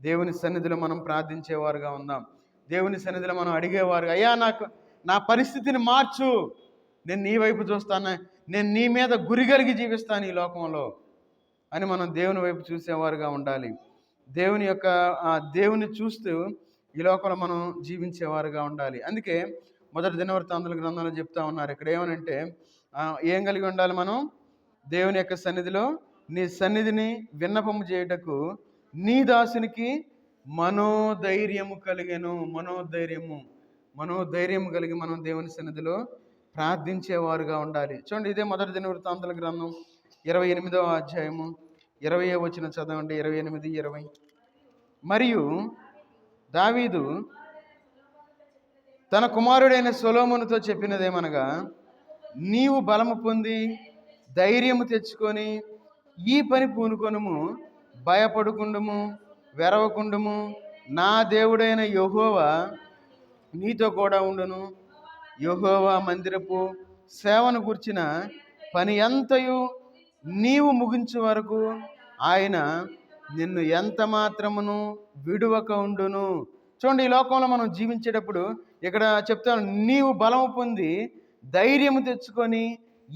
దేవుని సన్నిధిలో మనం ప్రార్థించేవారుగా ఉందాం. దేవుని సన్నిధిలో మనం అడిగేవారు, అయ్యా నా పరిస్థితిని మార్చు, నేను నీ వైపు చూస్తాను, నేను నీ మీద గురి కలిగి జీవిస్తాను ఈ లోకంలో అని మనం దేవుని వైపు చూసేవారుగా ఉండాలి. దేవుని చూస్తూ ఈ లోకంలో మనం జీవించేవారుగా ఉండాలి. అందుకే మొదటి దినవృత్తాంతాల గ్రంథంలో చెప్తా ఉన్నారు. ఇక్కడ ఏమనంటే ఏం కలిగి ఉండాలి మనం? దేవుని యొక్క సన్నిధిలో నీ సన్నిధిని విన్నపము చేయుటకు నీ దాసునికి మనోధైర్యము కలిగెను. మనోధైర్యము కలిగి మనం దేవుని సన్నిధిలో ప్రార్థించేవారుగా ఉండాలి. చూడండి, ఇదే మొదటి దినవృత్తాంతాల గ్రంథం 28వ అధ్యాయము 20వ వచనం చదవండి. 28, 20. మరియు దావీదు తన కుమారుడైన సొలొమోనుతో చెప్పినదేమనగా, నీవు బలము పొంది ధైర్యము తెచ్చుకొని ఈ పని పూనుకొనుము, భయపడుకుండుము, వెరవకుండుము, నా దేవుడైన యెహోవా నీతో కూడా ఉండును. యెహోవా మందిరపు సేవను గూర్చిన పని అంతయు నీవు ముగించే వరకు ఆయన నిన్ను ఎంత మాత్రమును విడువక ఉండును. చూడండి, ఈ లోకంలో మనం జీవించేటప్పుడు ఇక్కడ చెప్తాను, నీవు బలము పొంది ధైర్యము తెచ్చుకొని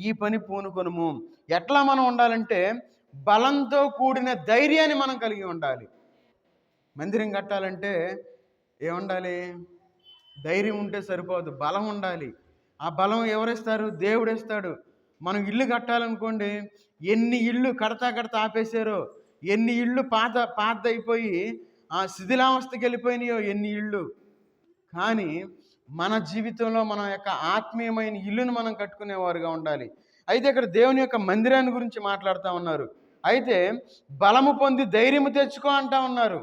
ఈ పని పూనుకొనుము. ఎట్లా మనం ఉండాలంటే బలంతో కూడిన ధైర్యాన్ని మనం కలిగి ఉండాలి. మందిరం కట్టాలంటే ఏముండాలి? ధైర్యం ఉంటే సరిపోదు, బలం ఉండాలి. ఆ బలం ఎవరిస్తారు? దేవుడు ఇస్తాడు. మనం ఇల్లు కట్టాలనుకోండి, ఎన్ని ఇళ్ళు కడతా ఆపేశారో, ఎన్ని ఇళ్ళు పాత అయిపోయి శిథిలావస్థకి వెళ్ళిపోయినాయో ఎన్ని ఇళ్ళు. కానీ మన జీవితంలో మన యొక్క ఆత్మీయమైన ఇల్లును మనం కట్టుకునేవారుగా ఉండాలి. అయితే ఇక్కడ దేవుని యొక్క మందిరాన్ని గురించి మాట్లాడుతూ ఉన్నారు. అయితే బలము పొంది ధైర్యము తెచ్చుకో అంటా ఉన్నారు.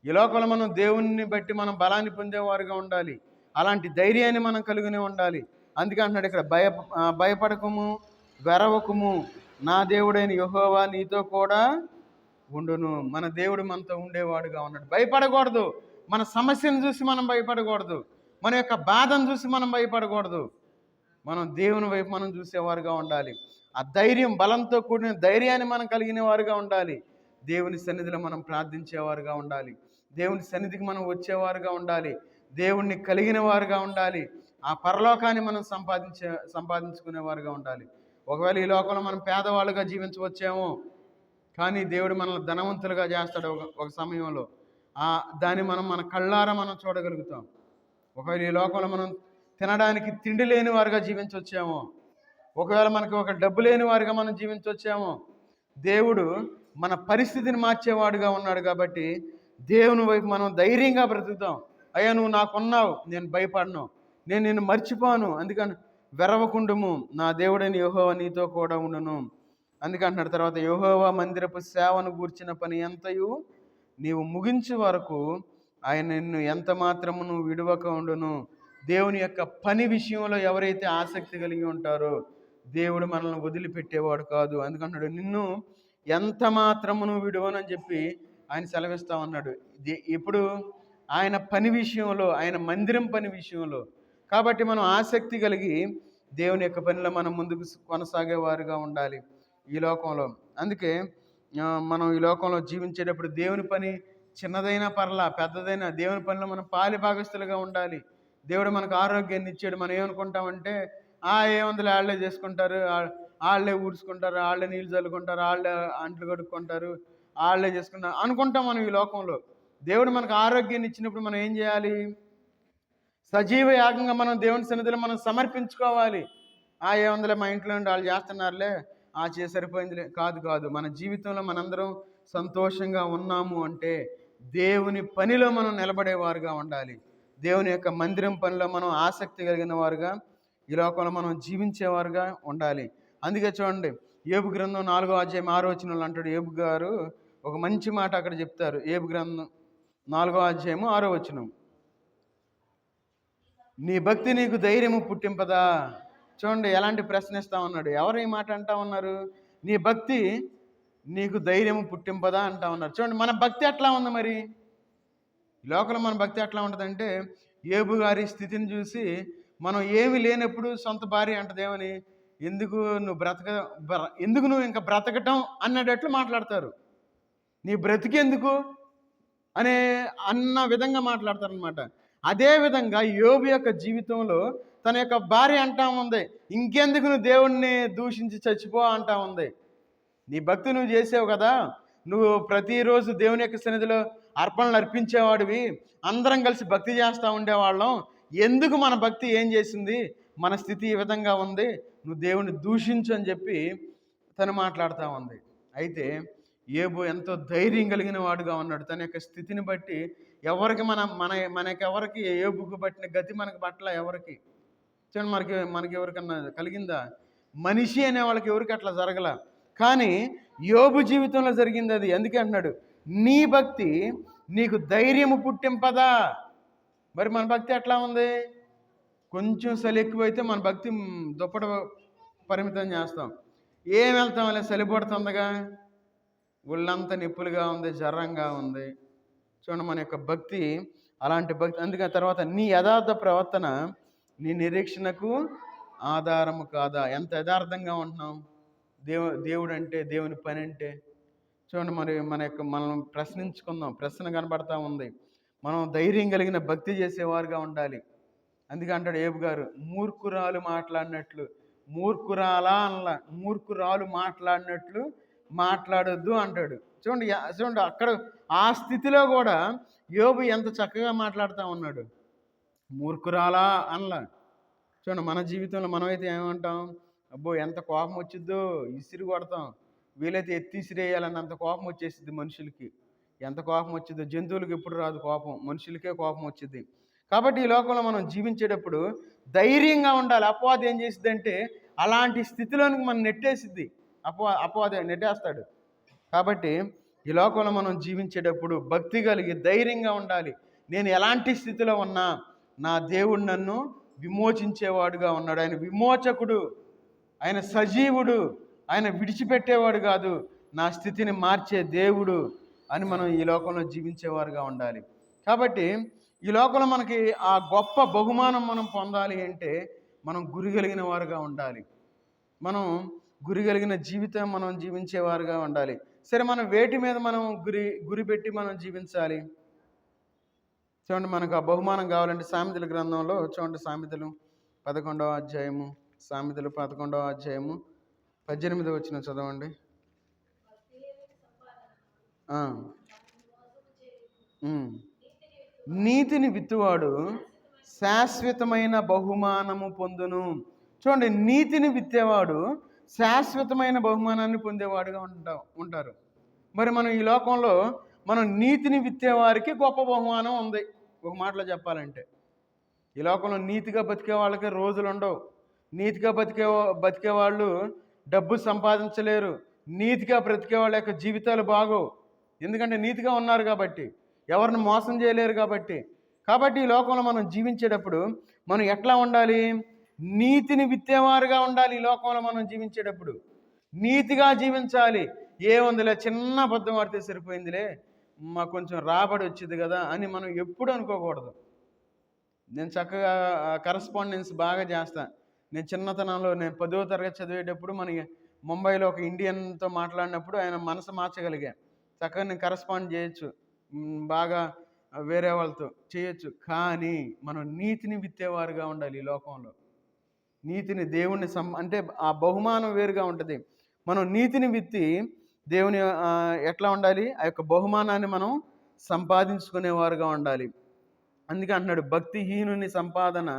ఈ లోకంలో మనం దేవుని బట్టి మనం బలాన్ని పొందేవారుగా ఉండాలి. అలాంటి ధైర్యాన్ని మనం కలిగినే ఉండాలి. అందుకే అంటున్నాడు ఇక్కడ, భయపడకము, వెరవకము, నా దేవుడైన యెహోవా నీతో కూడా ఉండును. మన దేవుడు మనతో ఉండేవాడుగా ఉన్నాడు. భయపడకూడదు. మన సమస్యను చూసి మనం భయపడకూడదు. మన యొక్క బాధను చూసి మనం భయపడకూడదు. మనం దేవుని వైపు మనం చూసేవారుగా ఉండాలి. ఆ ధైర్యం, బలంతో కూడిన ధైర్యాన్ని మనం కలిగిన వారుగా ఉండాలి. దేవుని సన్నిధిలో మనం ప్రార్థించేవారుగా ఉండాలి. దేవుని సన్నిధికి మనం వచ్చేవారుగా ఉండాలి. దేవుణ్ణి కలిగిన వారుగా ఉండాలి. ఆ పరలోకాన్ని మనం సంపాదించుకునేవారుగా ఉండాలి. ఒకవేళ ఈ లోకంలో మనం పేదవాళ్ళుగా జీవించవచ్చేమో, కానీ దేవుడు మనల్ని ధనవంతులుగా చేస్తాడు ఒక సమయంలో. దాన్ని మన కళ్ళారా మనం చూడగలుగుతాం. ఒకవేళ ఈ లోకంలో మనం తినడానికి తిండి లేని వారుగా జీవించవచ్చేమో, ఒకవేళ మనకి ఒక డబ్బు లేని వారుగా మనం జీవించవచ్చేమో, దేవుడు మన పరిస్థితిని మార్చేవాడుగా ఉన్నాడు. కాబట్టి దేవుని వైపు మనం ధైర్యంగా బ్రతుకుతాం. అయ్యా నువ్వు నాకున్నావు, నేను భయపడను, నేను నిన్ను మర్చిపోను, అందుకని వెరవకుండుము, నా దేవుడైన యెహోవా నీతో కూడా ఉండును. అందుకంటున్నాడు తర్వాత, యెహోవా మందిరపు సేవను గూర్చిన పని ఎంతయు నీవు ముగించే వరకు ఆయన నిన్ను ఎంత మాత్రము నువ్వు విడువక ఉండును. దేవుని యొక్క పని విషయంలో ఎవరైతే ఆసక్తి కలిగి ఉంటారో దేవుడు మనల్ని వదిలిపెట్టేవాడు కాదు. అందుకంటున్నాడు, నిన్ను ఎంత మాత్రమును విడువనని చెప్పి ఆయన సెలవిస్తా ఉన్నాడు. ఇప్పుడు ఆయన పని విషయంలో, ఆయన మందిరం పని విషయంలో. కాబట్టి మనం ఆసక్తి కలిగి దేవుని యొక్క పనిలో మనం ముందుకు కొనసాగేవారుగా ఉండాలి ఈ లోకంలో. అందుకే మనం ఈ లోకంలో జీవించేటప్పుడు దేవుని పని చిన్నదైనా పర్లా, పెద్దదైనా దేవుని పనిలో మనం పాలి భాగస్తులుగా ఉండాలి. దేవుడు మనకు ఆరోగ్యాన్ని ఇచ్చాడు. మనం ఏమనుకుంటామంటే ఏముందిలే, వాళ్ళే చేసుకుంటారు, వాళ్ళే ఊడ్చుకుంటారు, వాళ్ళే నీళ్ళు చల్లుకుంటారు, వాళ్ళే అంట్లు కడుక్కుంటారు, వాళ్ళే చేసుకుంటారు అనుకుంటాం మనం ఈ లోకంలో. దేవుడు మనకు ఆరోగ్యాన్ని ఇచ్చినప్పుడు మనం ఏం చేయాలి? సజీవ యాగంగా మనం దేవుని సన్నిధిలో మనం సమర్పించుకోవాలి. ఏముందిలే, మా ఇంట్లో నుండి వాళ్ళు చేస్తున్నారులే, సరిపోయిందిలే. కాదు. మన జీవితంలో మనందరం సంతోషంగా ఉన్నాము అంటే దేవుని పనిలో మనం నిలబడేవారుగా ఉండాలి. దేవుని యొక్క మందిరం పనిలో మనం ఆసక్తి కలిగిన వారుగా ఈ లోకంలో మనం జీవించేవారుగా ఉండాలి. అందుకే చూడండి, యోబు గ్రంథం 4వ అధ్యాయం 6వ వచనంలో అంటాడు యోబు గారు ఒక మంచి మాట అక్కడ చెప్తారు. యోబు గ్రంథం 4వ అధ్యాయము 6వ వచనం. నీ భక్తి నీకు ధైర్యము పుట్టింపదా? చూడండి ఎలాంటి ప్రశ్న ఇస్తా ఉన్నాడు. ఎవరు ఈ మాట అంటా ఉన్నారు? నీ భక్తి నీకు ధైర్యము పుట్టింపదా అంటా ఉన్నారు. చూడండి మన భక్తి ఎట్లా ఉంది మరి? ఈ లోకంలో మన భక్తి ఎట్లా ఉంటుందంటే, యోబు గారి స్థితిని చూసి మనం ఏమి లేనప్పుడు సొంత భార్య అంటదేమని, ఎందుకు ఎందుకు నువ్వు ఇంకా బ్రతకటం అన్నట్లు మాట్లాడతారు. నీ బ్రతికెందుకు అన్న విధంగా మాట్లాడతారనమాట. అదేవిధంగా యోబు యొక్క జీవితంలో తన యొక్క భార్య అంటా ఉంది, ఇంకెందుకు నువ్వు దేవుణ్ణి దూషించి చచ్చిపో అంటా ఉంది. నీ భక్తి నువ్వు చేసావు కదా, నువ్వు ప్రతిరోజు దేవుని యొక్క సన్నిధిలో అర్పణలు అర్పించేవాడివి, అందరం కలిసి భక్తి చేస్తూ ఉండేవాళ్ళం, ఎందుకు మన భక్తి ఏం చేసింది, మన స్థితి ఈ విధంగా ఉంది, నువ్వు దేవుని దూషించు అని చెప్పి తను మాట్లాడుతూ ఉంది. అయితే యోబు ఎంతో ధైర్యం కలిగిన వాడుగా ఉన్నాడు. తన యొక్క స్థితిని బట్టి ఎవరికి మనకెవరికి యోబుకు పట్టిన గతి మనకు పట్ల ఎవరికి చూడండి, మనకి ఎవరికన్నా కలిగిందా? మనిషి అనే వాళ్ళకి ఎవరికి అట్లా జరగల. కానీ యోబు జీవితంలో జరిగింది అది. అందుకే అంటున్నాడు, నీ భక్తి నీకు ధైర్యము పుట్టింపదా? మరి మన భక్తి ఎట్లా ఉంది? కొంచెం చలి ఎక్కువైతే మన భక్తి దుప్పట పరిమితం చేస్తాం. ఏం వెళ్తాం అలా, చలి పడుతుందిగా, ఒళ్ళంతా నిప్పులుగా ఉంది, జ్వరంగా ఉంది. చూడండి మన యొక్క భక్తి అలాంటి భక్తి. అందుకే తర్వాత నీ యథార్థ ప్రవర్తన నీ నిరీక్షణకు ఆధారము కాదా? ఎంత యథార్థంగా ఉంటున్నాం దేవుడు అంటే, దేవుని పని అంటే. చూడండి మరి మనం ప్రశ్నించుకుందాం. ప్రశ్న కనబడతా ఉంది. మనం ధైర్యం కలిగిన భక్తి చేసేవారుగా ఉండాలి. అందుకే అంటాడు యోబు గారు, మూర్ఖురాలు మాట్లాడినట్లు, మూర్ఖురాలు మాట్లాడినట్లు మాట్లాడొద్దు అంటాడు. చూడండి అక్కడ ఆ స్థితిలో కూడా యోబు ఎంత చక్కగా మాట్లాడుతూ ఉన్నాడు. మూర్ఖురాలా అనలా. చూడండి మన జీవితంలో మనమైతే ఏమంటాం, అబ్బో ఎంత కోపం వచ్చిద్దో, ఇసిరి కొడతాం, వీలైతే ఎత్తి ఇసిరేయాలన్నంత కోపం వచ్చేసిద్ది మనుషులకి. ఎంత కోపం వచ్చిద్దో, జంతువులకు ఎప్పుడు రాదు కోపం, మనుషులకే కోపం వచ్చింది. కాబట్టి ఈ లోకంలో మనం జీవించేటప్పుడు ధైర్యంగా ఉండాలి. అపవాది ఏం చేసిద్దంటే అలాంటి స్థితిలోనికి మనం నెట్టేసిద్ది. అపవాది నెట్టేస్తాడు. కాబట్టి ఈ లోకంలో మనం జీవించేటప్పుడు భక్తి కలిగి ధైర్యంగా ఉండాలి. నేను ఎలాంటి స్థితిలో ఉన్నా నా దేవుడు నన్ను విమోచించేవాడుగా ఉన్నాడు. ఆయన విమోచకుడు, ఆయన సజీవుడు, ఆయన విడిచిపెట్టేవాడు కాదు, నా స్థితిని మార్చే దేవుడు అని మనం ఈ లోకంలో జీవించేవారుగా ఉండాలి. కాబట్టి ఈ లోకంలో మనకి ఆ గొప్ప బహుమానం మనం పొందాలి అంటే మనం గురి కలిగిన వారుగా ఉండాలి. మనం గురి కలిగిన జీవితం మనం జీవించేవారుగా ఉండాలి. సరే, మనం వేటి మీద మనం గురి పెట్టి మనం జీవించాలి? చూడండి, మనకు ఆ బహుమానం కావాలంటే సామెతల గ్రంథంలో చూడండి, సామెతలు 11వ అధ్యాయము, సామెతలు 11వ అధ్యాయము 18వ వచనం చదవండి. నీతిని విత్తువాడు శాశ్వతమైన బహుమానము పొందును. చూడండి, నీతిని విత్తేవాడు శాశ్వతమైన బహుమానాన్ని పొందేవాడుగా ఉంటారు. మరి మనం ఈ లోకంలో మనం నీతిని విత్తేవారికి గొప్ప బహుమానం ఉంది. ఒక మాటలో చెప్పాలంటే ఈ లోకంలో నీతిగా బతికే వాళ్ళకి రోజులు ఉండవు. నీతిగా బతికే వాళ్ళు డబ్బు సంపాదించలేరు. నీతిగా బ్రతికే వాళ్ళ యొక్క జీవితాలు బాగోవు. ఎందుకంటే నీతిగా ఉన్నారు కాబట్టి, ఎవరిని మోసం చేయలేరు కాబట్టి. ఈ లోకంలో మనం జీవించేటప్పుడు మనం ఎట్లా ఉండాలి? నీతిని విత్తేవారుగా ఉండాలి. ఈ లోకంలో మనం జీవించేటప్పుడు నీతిగా జీవించాలి. ఏముందిలే, చిన్న అబద్ధం ఆడితే సరిపోయిందిలే, మాకు కొంచెం రాబడి వచ్చింది కదా అని మనం ఎప్పుడు అనుకోకూడదు. నేను చక్కగా కరస్పాండెన్స్ బాగా చేస్తాను. నేను చిన్నతనంలో 10వ తరగతి చదివేటప్పుడు ముంబైలో ఒక ఇండియన్తో మాట్లాడినప్పుడు ఆయన మనసు మార్చగలిగా. చక్కగా నేను కరస్పాండ్ చేయొచ్చు, బాగా వేరే వాళ్ళతో చేయొచ్చు. కానీ మనం నీతిని విత్తేవారుగా ఉండాలి. ఈ లోకంలో నీతిని, దేవుణ్ణి అంటే ఆ బహుమానం వేరుగా ఉంటుంది. మనం నీతిని విత్తి దేవుని ఎట్లా ఉండాలి? ఆ యొక్క బహుమానాన్ని మనం సంపాదించుకునేవారుగా ఉండాలి. అందుకే అంటున్నాడు, భక్తిహీనుని సంపాదన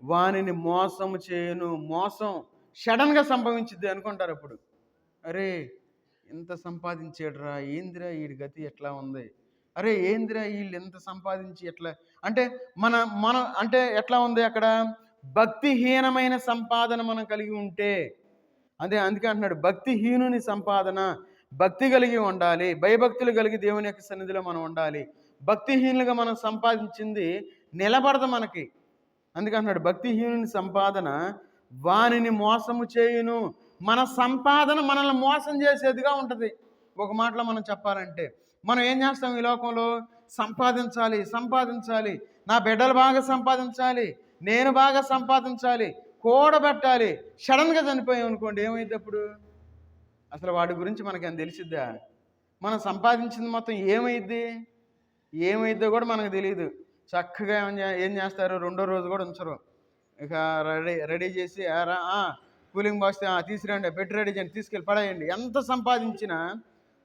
వానిని మోసము చేయను. మోసం సడన్గా సంభవించిద్ది అనుకుంటారు. అప్పుడు అరే ఎంత సంపాదించాడురా, ఏందిరా వీడి గతి ఎట్లా ఉంది, అరే ఏందిరా వీళ్ళు ఎంత సంపాదించి ఎట్లా అంటే మన అంటే ఎట్లా ఉంది అక్కడ? భక్తిహీనమైన సంపాదన మనం కలిగి ఉంటే, అందుకే అంటున్నాడు భక్తిహీనుని సంపాదన. భక్తి కలిగి ఉండాలి, భయభక్తులు కలిగి దేవుని యొక్క సన్నిధిలో మనం ఉండాలి. భక్తిహీనులుగా మనం సంపాదించింది నిలబడదు మనకి. అందుకే అంటున్నాడు భక్తిహీనుని సంపాదన వానిని మోసము చేయును. మన సంపాదన మనల్ని మోసం చేసేదిగా ఉంటుంది. ఒక మాటలో మనం చెప్పాలంటే మనం ఏం చేస్తాం ఈ లోకంలో? సంపాదించాలి, సంపాదించాలి, నా బిడ్డలు బాగా సంపాదించాలి, నేను బాగా సంపాదించాలి, కూడబెట్టాలి. సడన్గా చనిపోయాం అనుకోండి, ఏమైంది అప్పుడు? అసలు వాడి గురించి మనకేం తెలిసిద్దా? మనం సంపాదించింది మొత్తం ఏమైద్దో కూడా మనకు తెలియదు. చక్కగా ఏం చేస్తారు, రెండో రోజు కూడా ఉంచరు. ఇక రెడీ చేసి కూలింగ్ బాక్స్ తీసుకురండి, పెట్టి రెడీ చేయండి, తీసుకెళ్ళి పడేయండి. ఎంత సంపాదించినా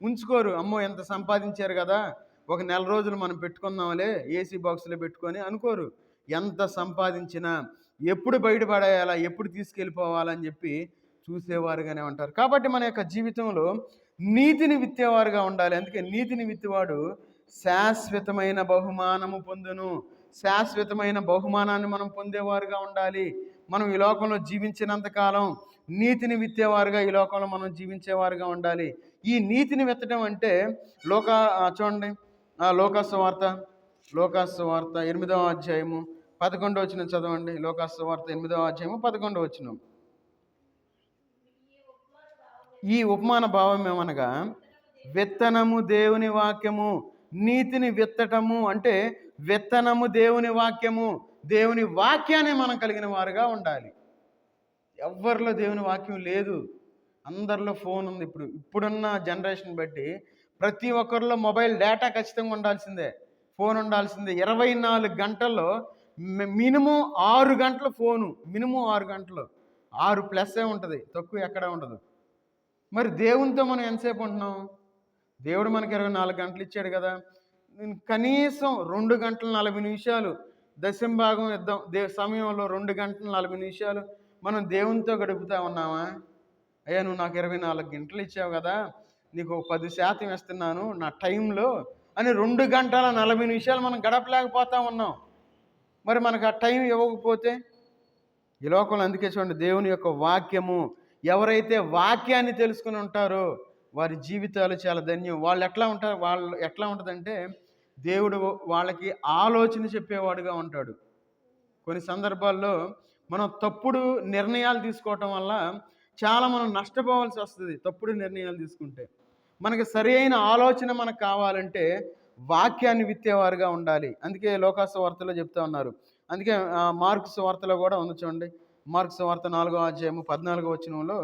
ఉంచుకోరు. అమ్మో ఎంత సంపాదించారు కదా, ఒక నెల రోజులు మనం పెట్టుకుందాంలే ఏసీ బాక్స్లో పెట్టుకొని అనుకోరు. ఎంత సంపాదించినా ఎప్పుడు బయటపడేయాలా, ఎప్పుడు తీసుకెళ్ళిపోవాలని చెప్పి చూసేవారుగానే ఉంటారు. కాబట్టి మన యొక్క జీవితంలో నీతిని విత్తేవారుగా ఉండాలి. అందుకే నీతిని విత్తివాడు శాశ్వతమైన బహుమానము పొందును. శాశ్వతమైన బహుమానాన్ని మనం పొందేవారుగా ఉండాలి. మనం ఈ లోకంలో జీవించినంతకాలం నీతిని విత్తేవారుగా ఈ లోకంలో మనం జీవించేవారుగా ఉండాలి. ఈ నీతిని విత్తడం అంటే చూడండి, లోకాసు వార్త 8వ అధ్యాయము 11వ వచనం చదవండి. లోకాసు వార్త 8వ అధ్యాయము 11వ వచనం. ఈ ఉపమాన భావం ఏమనగా విత్తనము దేవుని వాక్యము. నీతిని విత్తటము అంటే విత్తనము దేవుని వాక్యము. దేవుని వాక్యాన్ని మనం కలిగిన వారుగా ఉండాలి. ఎవరిలో దేవుని వాక్యం లేదు, అందరిలో ఫోన్ ఉంది. ఇప్పుడున్న జనరేషన్ బట్టి ప్రతి ఒక్కరిలో మొబైల్ డేటా ఖచ్చితంగా ఉండాల్సిందే, ఫోన్ ఉండాల్సిందే. 24 గంటల్లో మినిమం 6 గంటలు ఫోను, మినిమం 6 గంటలు, 6+ ఉంటుంది, తక్కువ ఎక్కడ ఉండదు. మరి దేవునితో మనం ఎంతసేపు ఉంటున్నాం? దేవుడు మనకి 24 గంటలు ఇచ్చాడు కదా, కనీసం 2 గంటల 40 నిమిషాలు దశంభాగం ఇద్దాం. సమయంలో 2 గంటల 40 నిమిషాలు మనం దేవునితో గడుపుతా ఉన్నామా? అయ్యా నువ్వు నాకు 24 గంటలు ఇచ్చావు కదా, నీకు 10% ఇస్తున్నాను నా టైంలో అని 2 గంటల 40 నిమిషాలు మనం గడపలేకపోతా ఉన్నాం. మరి మనకు ఆ టైం ఇవ్వకపోతే ఈ లోకంలో, అందుకే చూడండి దేవుని యొక్క వాక్యము, ఎవరైతే వాక్యాన్ని తెలుసుకుని ఉంటారో వారి జీవితాలు చాలా ధన్యం. వాళ్ళు ఎట్లా ఉంటుందంటే దేవుడు వాళ్ళకి ఆలోచన చెప్పేవాడుగా ఉంటాడు. కొన్ని సందర్భాల్లో మనం తప్పుడు నిర్ణయాలు తీసుకోవటం వల్ల చాలా మనం నష్టపోవాల్సి వస్తుంది. తప్పుడు నిర్ణయాలు తీసుకుంటే మనకి సరి అయిన ఆలోచన మనకు కావాలంటే వాక్యాన్ని విత్తేవారుగా ఉండాలి. అందుకే లోకాసు వార్తలో చెప్తా ఉన్నారు. అందుకే మార్కు సువార్తలో కూడా ఉంది చూడండి. మార్కు సువార్త 4వ అధ్యాయము 14వ వచనంలో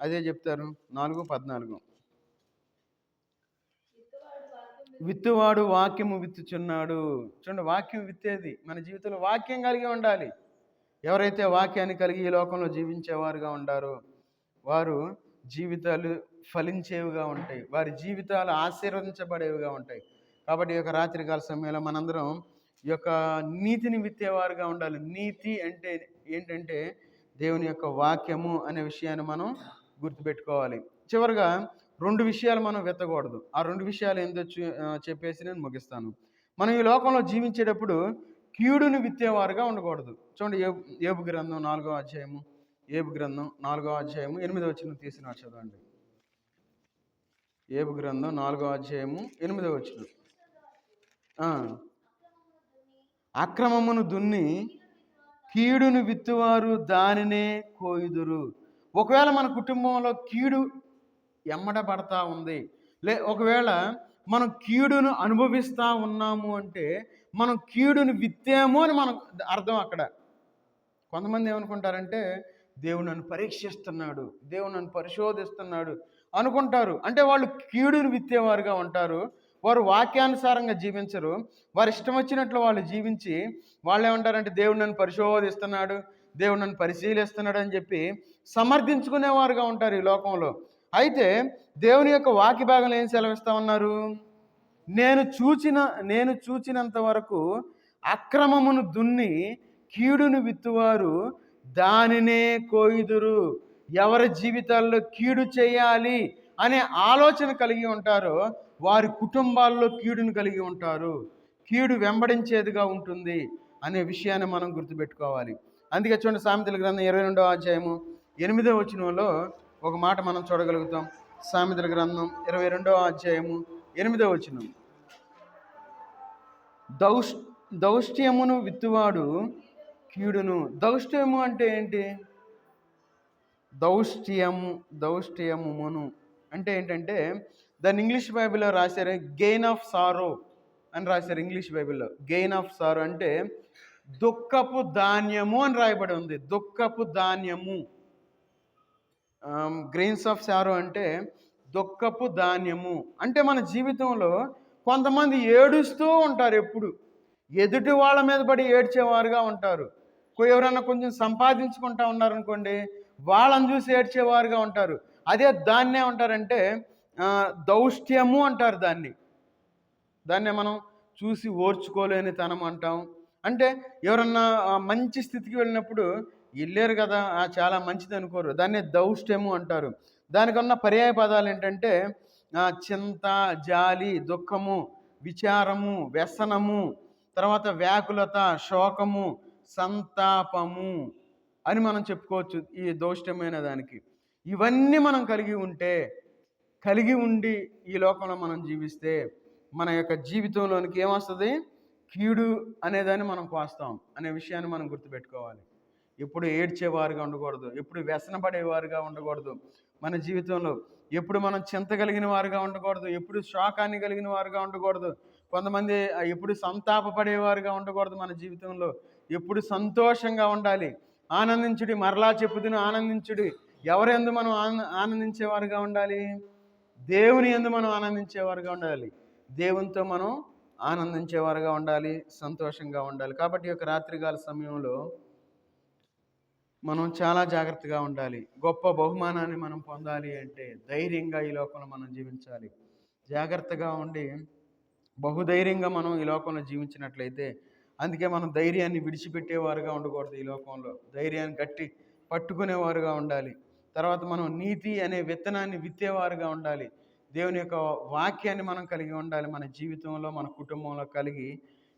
అదే చెప్తారు. 4:14 విత్తువాడు వాక్యము విత్తుచున్నాడు. చూడండి, వాక్యం విత్తేది మన జీవితంలో వాక్యం కలిగి ఉండాలి. ఎవరైతే వాక్యాన్ని కలిగి ఈ లోకంలో జీవించేవారుగా ఉండారో వారు జీవితాలు ఫలించేవిగా ఉంటాయి, వారి జీవితాలు ఆశీర్వదించబడేవిగా ఉంటాయి. కాబట్టి ఈ యొక్క రాత్రికాల సమయంలో మనందరం ఈ యొక్క నీతిని విత్తేవారుగా ఉండాలి. నీతి అంటే ఏంటంటే దేవుని యొక్క వాక్యము అనే విషయాన్ని మనం గుర్తుపెట్టుకోవాలి. చివరిగా 2 విషయాలు మనం విత్తకూడదు. ఆ 2 విషయాలు ఏందో చెప్పేసి నేను ముగిస్తాను. మనం ఈ లోకంలో జీవించేటప్పుడు కీడుని విత్తేవారుగా ఉండకూడదు. చూడండి, యోబు గ్రంథం 4వ అధ్యాయము, యోబు గ్రంథం 4వ అధ్యాయము 8వ వచనం తీసిన చదవండి. యోబు గ్రంథం 4వ అధ్యాయము 8వ వచనం. అక్రమమును దున్ని కీడును విత్తువారు దానినే కోయుదురు. ఒకవేళ మన కుటుంబంలో కీడు ఎమ్మడబడతా ఉంది, ఒకవేళ మనం కీడును అనుభవిస్తూ ఉన్నాము అంటే మనం కీడును విత్తాము అని మనకు అర్థం. అక్కడ కొంతమంది ఏమనుకుంటారంటే దేవుడు నన్ను పరీక్షిస్తున్నాడు, దేవుడు నన్ను పరిశోధిస్తున్నాడు అనుకుంటారు. అంటే వాళ్ళు కీడును విత్తేవారుగా ఉంటారు. వారు వాక్యానుసారంగా జీవించరు. వారు ఇష్టం వచ్చినట్లు వాళ్ళు జీవించి వాళ్ళు ఏమంటారంటే దేవుడు నన్ను పరిశోధిస్తున్నాడు, దేవుడు నన్ను పరిశీలిస్తున్నాడు అని చెప్పి సమర్థించుకునేవారుగా ఉంటారు ఈ లోకంలో. అయితే దేవుని యొక్క వాక్య భాగంలో ఏం సెలవిస్తా ఉన్నారు? నేను చూచినంత వరకు అక్రమమును దున్ని కీడును విత్తువారు దానినే కోయుదురు. ఎవరి జీవితాల్లో కీడు చేయాలి అనే ఆలోచన కలిగి ఉంటారో వారి కుటుంబాల్లో కీడును కలిగి ఉంటారు. కీడు వెంబడించేదిగా ఉంటుంది అనే విషయాన్ని మనం గుర్తుపెట్టుకోవాలి. అందుకే చూడండి, సామెతల గ్రంథం 22వ అధ్యాయము 8వ వచనంలో ఒక మాట మనం చూడగలుగుతాం. సామెతల గ్రంథం 22వ అధ్యాయము 8వ వచనం. దౌష్ దౌష్ట్యమును విత్తువాడు కీడును. దౌష్ట్యము అంటే ఏంటి? దౌష్ట్యమును అంటే ఏంటంటే, దాన్ని ఇంగ్లీష్ బైబిల్లో రాశారు గెయిన్ ఆఫ్ సారో అని రాశారు. ఇంగ్లీష్ బైబిల్లో గెయిన్ ఆఫ్ సారో అంటే దుఃఖపు ధాన్యము అని రాయబడి ఉంది. దుఃఖపు ధాన్యము. గ్రెయిన్స్ ఆఫ్ సారో అంటే దుఃఖపు ధాన్యము. అంటే మన జీవితంలో కొంతమంది ఏడుస్తూ ఉంటారు. ఎప్పుడు ఎదుటి వాళ్ళ మీద పడి ఏడ్చేవారుగా ఉంటారు. ఎవరన్నా కొంచెం సంపాదించుకుంటా ఉన్నారనుకోండి, వాళ్ళని చూసి ఏడ్చేవారుగా ఉంటారు. అదే దాన్నే ఉంటారంటే దౌష్ట్యము అంటారు. దాన్నే మనం చూసి ఓర్చుకోలేని తనం అంటాం. అంటే ఎవరన్నా మంచి స్థితికి వెళ్ళినప్పుడు వెళ్ళారు కదా, చాలా మంచిది అనుకోరు, దాన్నే దౌష్ట్యము అంటారు. దానికి ఉన్న పర్యాయ పదాలు ఏంటంటే చింత, జాలి, దుఃఖము, విచారము, వ్యసనము, తర్వాత వ్యాకులత, శోకము, సంతాపము అని మనం చెప్పుకోవచ్చు ఈ దౌష్ట్యమైన దానికి. ఇవన్నీ మనం కలిగి ఉండి ఈ లోకంలో మనం జీవిస్తే మన యొక్క జీవితంలోనికి ఏమొస్తుంది? కీడు అనేదాన్ని మనం కోస్తాం అనే విషయాన్ని మనం గుర్తుపెట్టుకోవాలి. ఎప్పుడు ఏడ్చేవారుగా ఉండకూడదు, ఎప్పుడు వ్యసన పడేవారుగా ఉండకూడదు మన జీవితంలో. ఎప్పుడు మనం చింత కలిగిన వారుగా ఉండకూడదు, ఎప్పుడు శోకాన్ని కలిగిన వారుగా ఉండకూడదు. కొంతమంది ఎప్పుడు సంతాపపడేవారుగా ఉండకూడదు మన జీవితంలో. ఎప్పుడు సంతోషంగా ఉండాలి. ఆనందించుడి, మరలా చెప్పుదును ఆనందించుడి. ఎవరెందు మనం ఆనందించేవారుగా ఉండాలి? దేవుని యందు మనం ఆనందించేవారుగా ఉండాలి. దేవునితో మనం ఆనందించేవారుగా ఉండాలి, సంతోషంగా ఉండాలి. కాబట్టి ఈ యొక్క రాత్రికాల సమయంలో మనం చాలా జాగ్రత్తగా ఉండాలి. గొప్ప బహుమానాన్ని మనం పొందాలి అంటే ధైర్యంగా ఈ లోకంలో మనం జీవించాలి. జాగ్రత్తగా ఉండి బహుధైర్యంగా మనం ఈ లోకంలో జీవించినట్లయితే, అందుకే మనం ధైర్యాన్ని విడిచిపెట్టేవారుగా ఉండకూడదు. ఈ లోకంలో ధైర్యాన్ని గట్టి పట్టుకునేవారుగా ఉండాలి. తర్వాత మనం నీతి అనే విత్తనాన్ని విత్తేవారుగా ఉండాలి. దేవుని యొక్క వాక్యాన్ని మనం కలిగి ఉండాలి. మన జీవితంలో, మన కుటుంబంలో కలిగి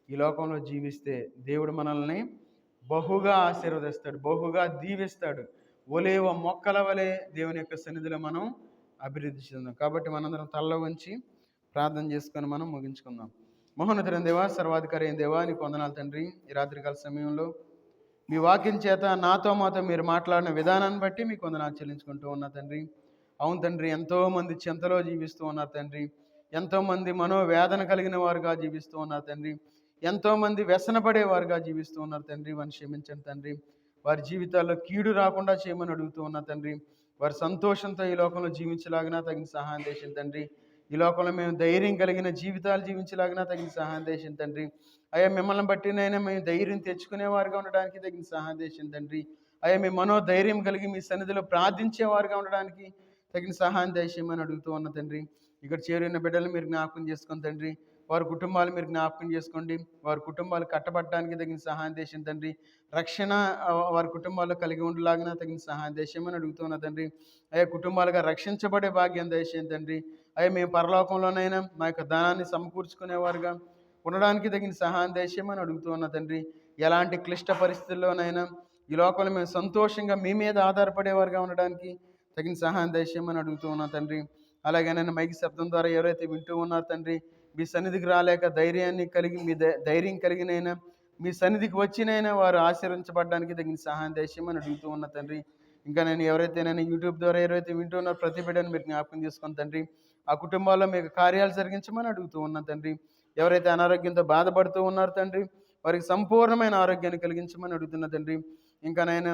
ఈ లోకంలో జీవిస్తే దేవుడు మనల్ని బహుగా ఆశీర్వదిస్తాడు, బహుగా దీవిస్తాడు. ఒలేవ మొక్కల వలె దేవుని యొక్క సన్నిధిలో మనం అభివృద్ధి చెందాం. కాబట్టి మనందరం తల్ల వంచి ప్రార్థన చేసుకొని మనం ముగించుకుందాం. మహోన్నతుడైన దేవా, సర్వాధికారి అయిన దేవా, నీకు వందనాలు తండ్రి. ఈ రాత్రికాల సమయంలో మీ వాక్యం చేత మాతో మీరు మాట్లాడిన విధానాన్ని బట్టి మీకు వందనాలు చెల్లించుకుంటూ ఉన్నా తండ్రి. అవును తండ్రి, ఎంతోమంది చింతలో జీవిస్తూ ఉన్నారు తండ్రి. ఎంతోమంది మనోవేదన కలిగిన వారుగా జీవిస్తూ ఉన్నారు తండ్రి. ఎంతోమంది వ్యసనపడేవారుగా జీవిస్తూ ఉన్నారు తండ్రి. వారిని క్షమించండి తండ్రి. వారి జీవితాల్లో కీడు రాకుండా చేయమని అడుగుతూ ఉన్నా తండ్రి. వారి సంతోషంతో ఈ లోకంలో జీవించలాగినా తగిన సహాయం చేసిన తండ్రి. ఈ లోకంలో మేము ధైర్యం కలిగిన జీవితాలు జీవించలాగినా తగిన సహాయం చేసిన తండ్రి. అయ్యా, మిమ్మల్ని బట్టినైనా మేము ధైర్యం తెచ్చుకునేవారుగా ఉండడానికి తగిన సహాయం చేసిన తండ్రి. అయ్యా, మీ మనోధైర్యం కలిగి మీ సన్నిధిలో ప్రార్థించేవారుగా ఉండడానికి తగిన సహాయం దయచేయమని అడుగుతూ ఉన్న తండ్రి. ఇక్కడ చేరిన బిడ్డలు మీరు జ్ఞాపకం చేసుకోండి తండ్రి. వారి కుటుంబాలు మీరు జ్ఞాపకం చేసుకోండి. వారి కుటుంబాలు కట్టబడటానికి తగిన సహాయం చేసిన తండ్రి. రక్షణ వారి కుటుంబాల్లో కలిగి ఉండలాగినా తగిన సహాయం దయచేయమని అడుగుతున్న తండ్రి. అయ్యా, కుటుంబాలుగా రక్షించబడే భాగ్యం దయచేయండి తండ్రి. అయ్యా, మేము పరలోకంలోనైనా మా యొక్క ధనాన్ని సమకూర్చుకునేవారుగా ఉండడానికి తగిన సహాయం దయచేయమని అడుగుతూ ఉన్న తండ్రి. ఎలాంటి క్లిష్ట పరిస్థితుల్లోనైనా ఈ లోకంలో మేము సంతోషంగా మీ మీద ఆధారపడేవారుగా ఉండడానికి తగిన సహాయం దయచేయమని అడుగుతూ ఉన్నా తండ్రి. అలాగే నేను మైకి శబ్దం ద్వారా ఎవరైతే వింటూ ఉన్నారు తండ్రి, మీ సన్నిధికి రాలేక ధైర్యాన్ని కలిగి మీ ధైర్యం కలిగినైనా మీ సన్నిధికి వచ్చినైనా వారు ఆశీర్వించబడడానికి తగిన సహాయం దయచేయమని అడుగుతూ ఉన్న తండ్రి. ఇంకా నేను ఎవరైతే యూట్యూబ్ ద్వారా ఎవరైతే వింటున్నారో ప్రతి బిడ్డను మీరు జ్ఞాపకం చేసుకుని తండ్రి, ఆ కుటుంబాల్లో మీకు కార్యాలు జరిగించమని అడుగుతూ ఉన్న తండ్రి. ఎవరైతే అనారోగ్యంతో బాధపడుతూ ఉన్నారు తండ్రి, వారికి సంపూర్ణమైన ఆరోగ్యాన్ని కలిగించమని అడుగుతున్న తండ్రి. ఇంకా నేను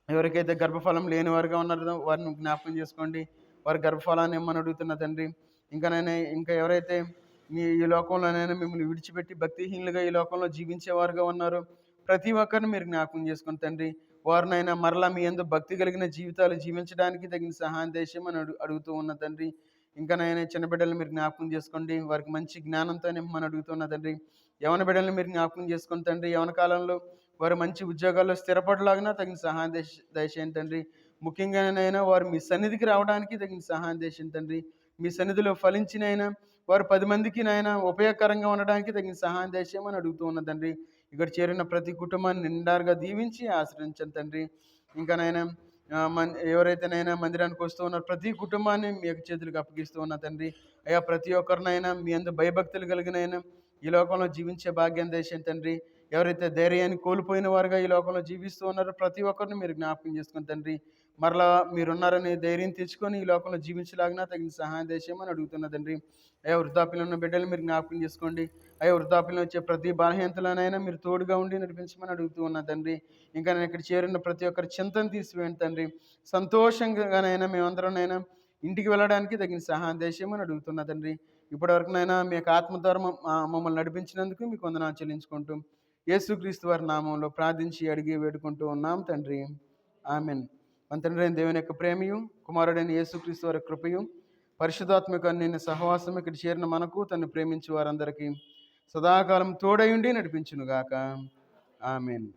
ఎవరికైతే గర్భఫలం లేని వారుగా ఉన్నారో వారిని జ్ఞాపకం చేసుకోండి, వారి గర్భఫలాన్ని ఇమ్మని అడుగుతున్న తండ్రి. ఇంకా ఎవరైతే ఈ లోకంలోనైనా మిమ్మల్ని విడిచిపెట్టి భక్తిహీనులుగా ఈ లోకంలో జీవించేవారుగా ఉన్నారో ప్రతి ఒక్కరిని మీరు జ్ఞాపకం చేసుకుని తండ్రి, వారినైనా మరలా మీ యందు భక్తి కలిగిన జీవితాలు జీవించడానికి తగిన సహాయం దయచేయమని అడుగుతూ ఉన్న తండ్రి. ఇంకా చిన్న బిడ్డలను మీరు జ్ఞాపకం చేసుకోండి, వారికి మంచి జ్ఞానంతో నింపమని అడుగుతున్న తండ్రి. యవన బిడ్డలను మీరు జ్ఞాపకం చేసుకుని తండ్రి, యవన కాలంలో వారు మంచి ఉద్యోగాల్లో స్థిరపడలాగినా తగిన సహాయం దయచేయండి తండ్రి. ముఖ్యంగానైనా వారు మీ సన్నిధికి రావడానికి తగిన సహాయం దయచేయండి తండ్రి. మీ సన్నిధిలో ఫలించినైనా వారు 10 మందికి ఉపయోగకరంగా ఉండడానికి తగిన సహాయం దయచేయమని అడుగుతూ ఉన్న తండ్రి. ఇక్కడ చేరిన ప్రతి కుటుంబాన్ని నిండారుగా దీవించి ఆశ్రయించండి తండ్రి. ఇంకా నాయన ఎవరైతే నైనా మందిరానికి వస్తూ ఉన్నారో ప్రతి కుటుంబాన్ని మీ యొక్క చేతులకు అప్పగిస్తూ ఉన్నా తండ్రి. అయ్యా ప్రతి ఒక్కరినైనా మీ అందు భయభక్తులు కలిగినైనా ఈ లోకంలో జీవించే భాగ్యం దేశం తండ్రి. ఎవరైతే ధైర్యాన్ని కోల్పోయిన వారుగా ఈ లోకంలో జీవిస్తూ ఉన్నారో ప్రతి ఒక్కరిని మీరు జ్ఞాపకం చేసుకుని తండ్రి. మరలా మీరున్నారని ధైర్యం తెచ్చుకొని ఈ లోకంలో జీవించలాగినా తగిన సహాయం దేశమని అడుగుతున్నా తండ్రి. అయ్యా వృద్ధాప్యంలో ఉన్న బిడ్డలు మీరు జ్ఞాపకం చేసుకోండి. అయ్యా వృద్ధాప్యంలో వచ్చే ప్రతి బలహీనతలోనైనా మీరు తోడుగా ఉండి నడిపించమని అడుగుతూ ఉన్నా తండ్రి. ఇంకా నేను ఇక్కడ చేరిన ప్రతి ఒక్కరి చింతను తీసివేయండి తండ్రి. సంతోషంగానైనా మేమందరంనైనా ఇంటికి వెళ్ళడానికి తగిన సహాయం దేశమని అడుగుతున్నా తండ్రి. ఇప్పటివరకునైనా మీ యొక్క ఆత్మ ద్వారా మమ్మల్ని నడిపించినందుకు మీకు వందనాలు చెల్లించుకుంటూ యేసుక్రీస్తు వారి నామంలో ప్రార్థించి అడిగి వేడుకుంటూ ఉన్నాం తండ్రి. ఆమెన్. మన తండ్రి అయిన దేవుని యొక్క ప్రేమయు, కుమారుడైన యేసుక్రీస్తు వారి కృపయు, పరిశుద్ధాత్మక నిన్న సహవాసం ఇక్కడ చేరిన మనకు తను ప్రేమించే వారందరికీ సదాకాలం తోడయుండి నడిపించునుగాక. ఆమెన్.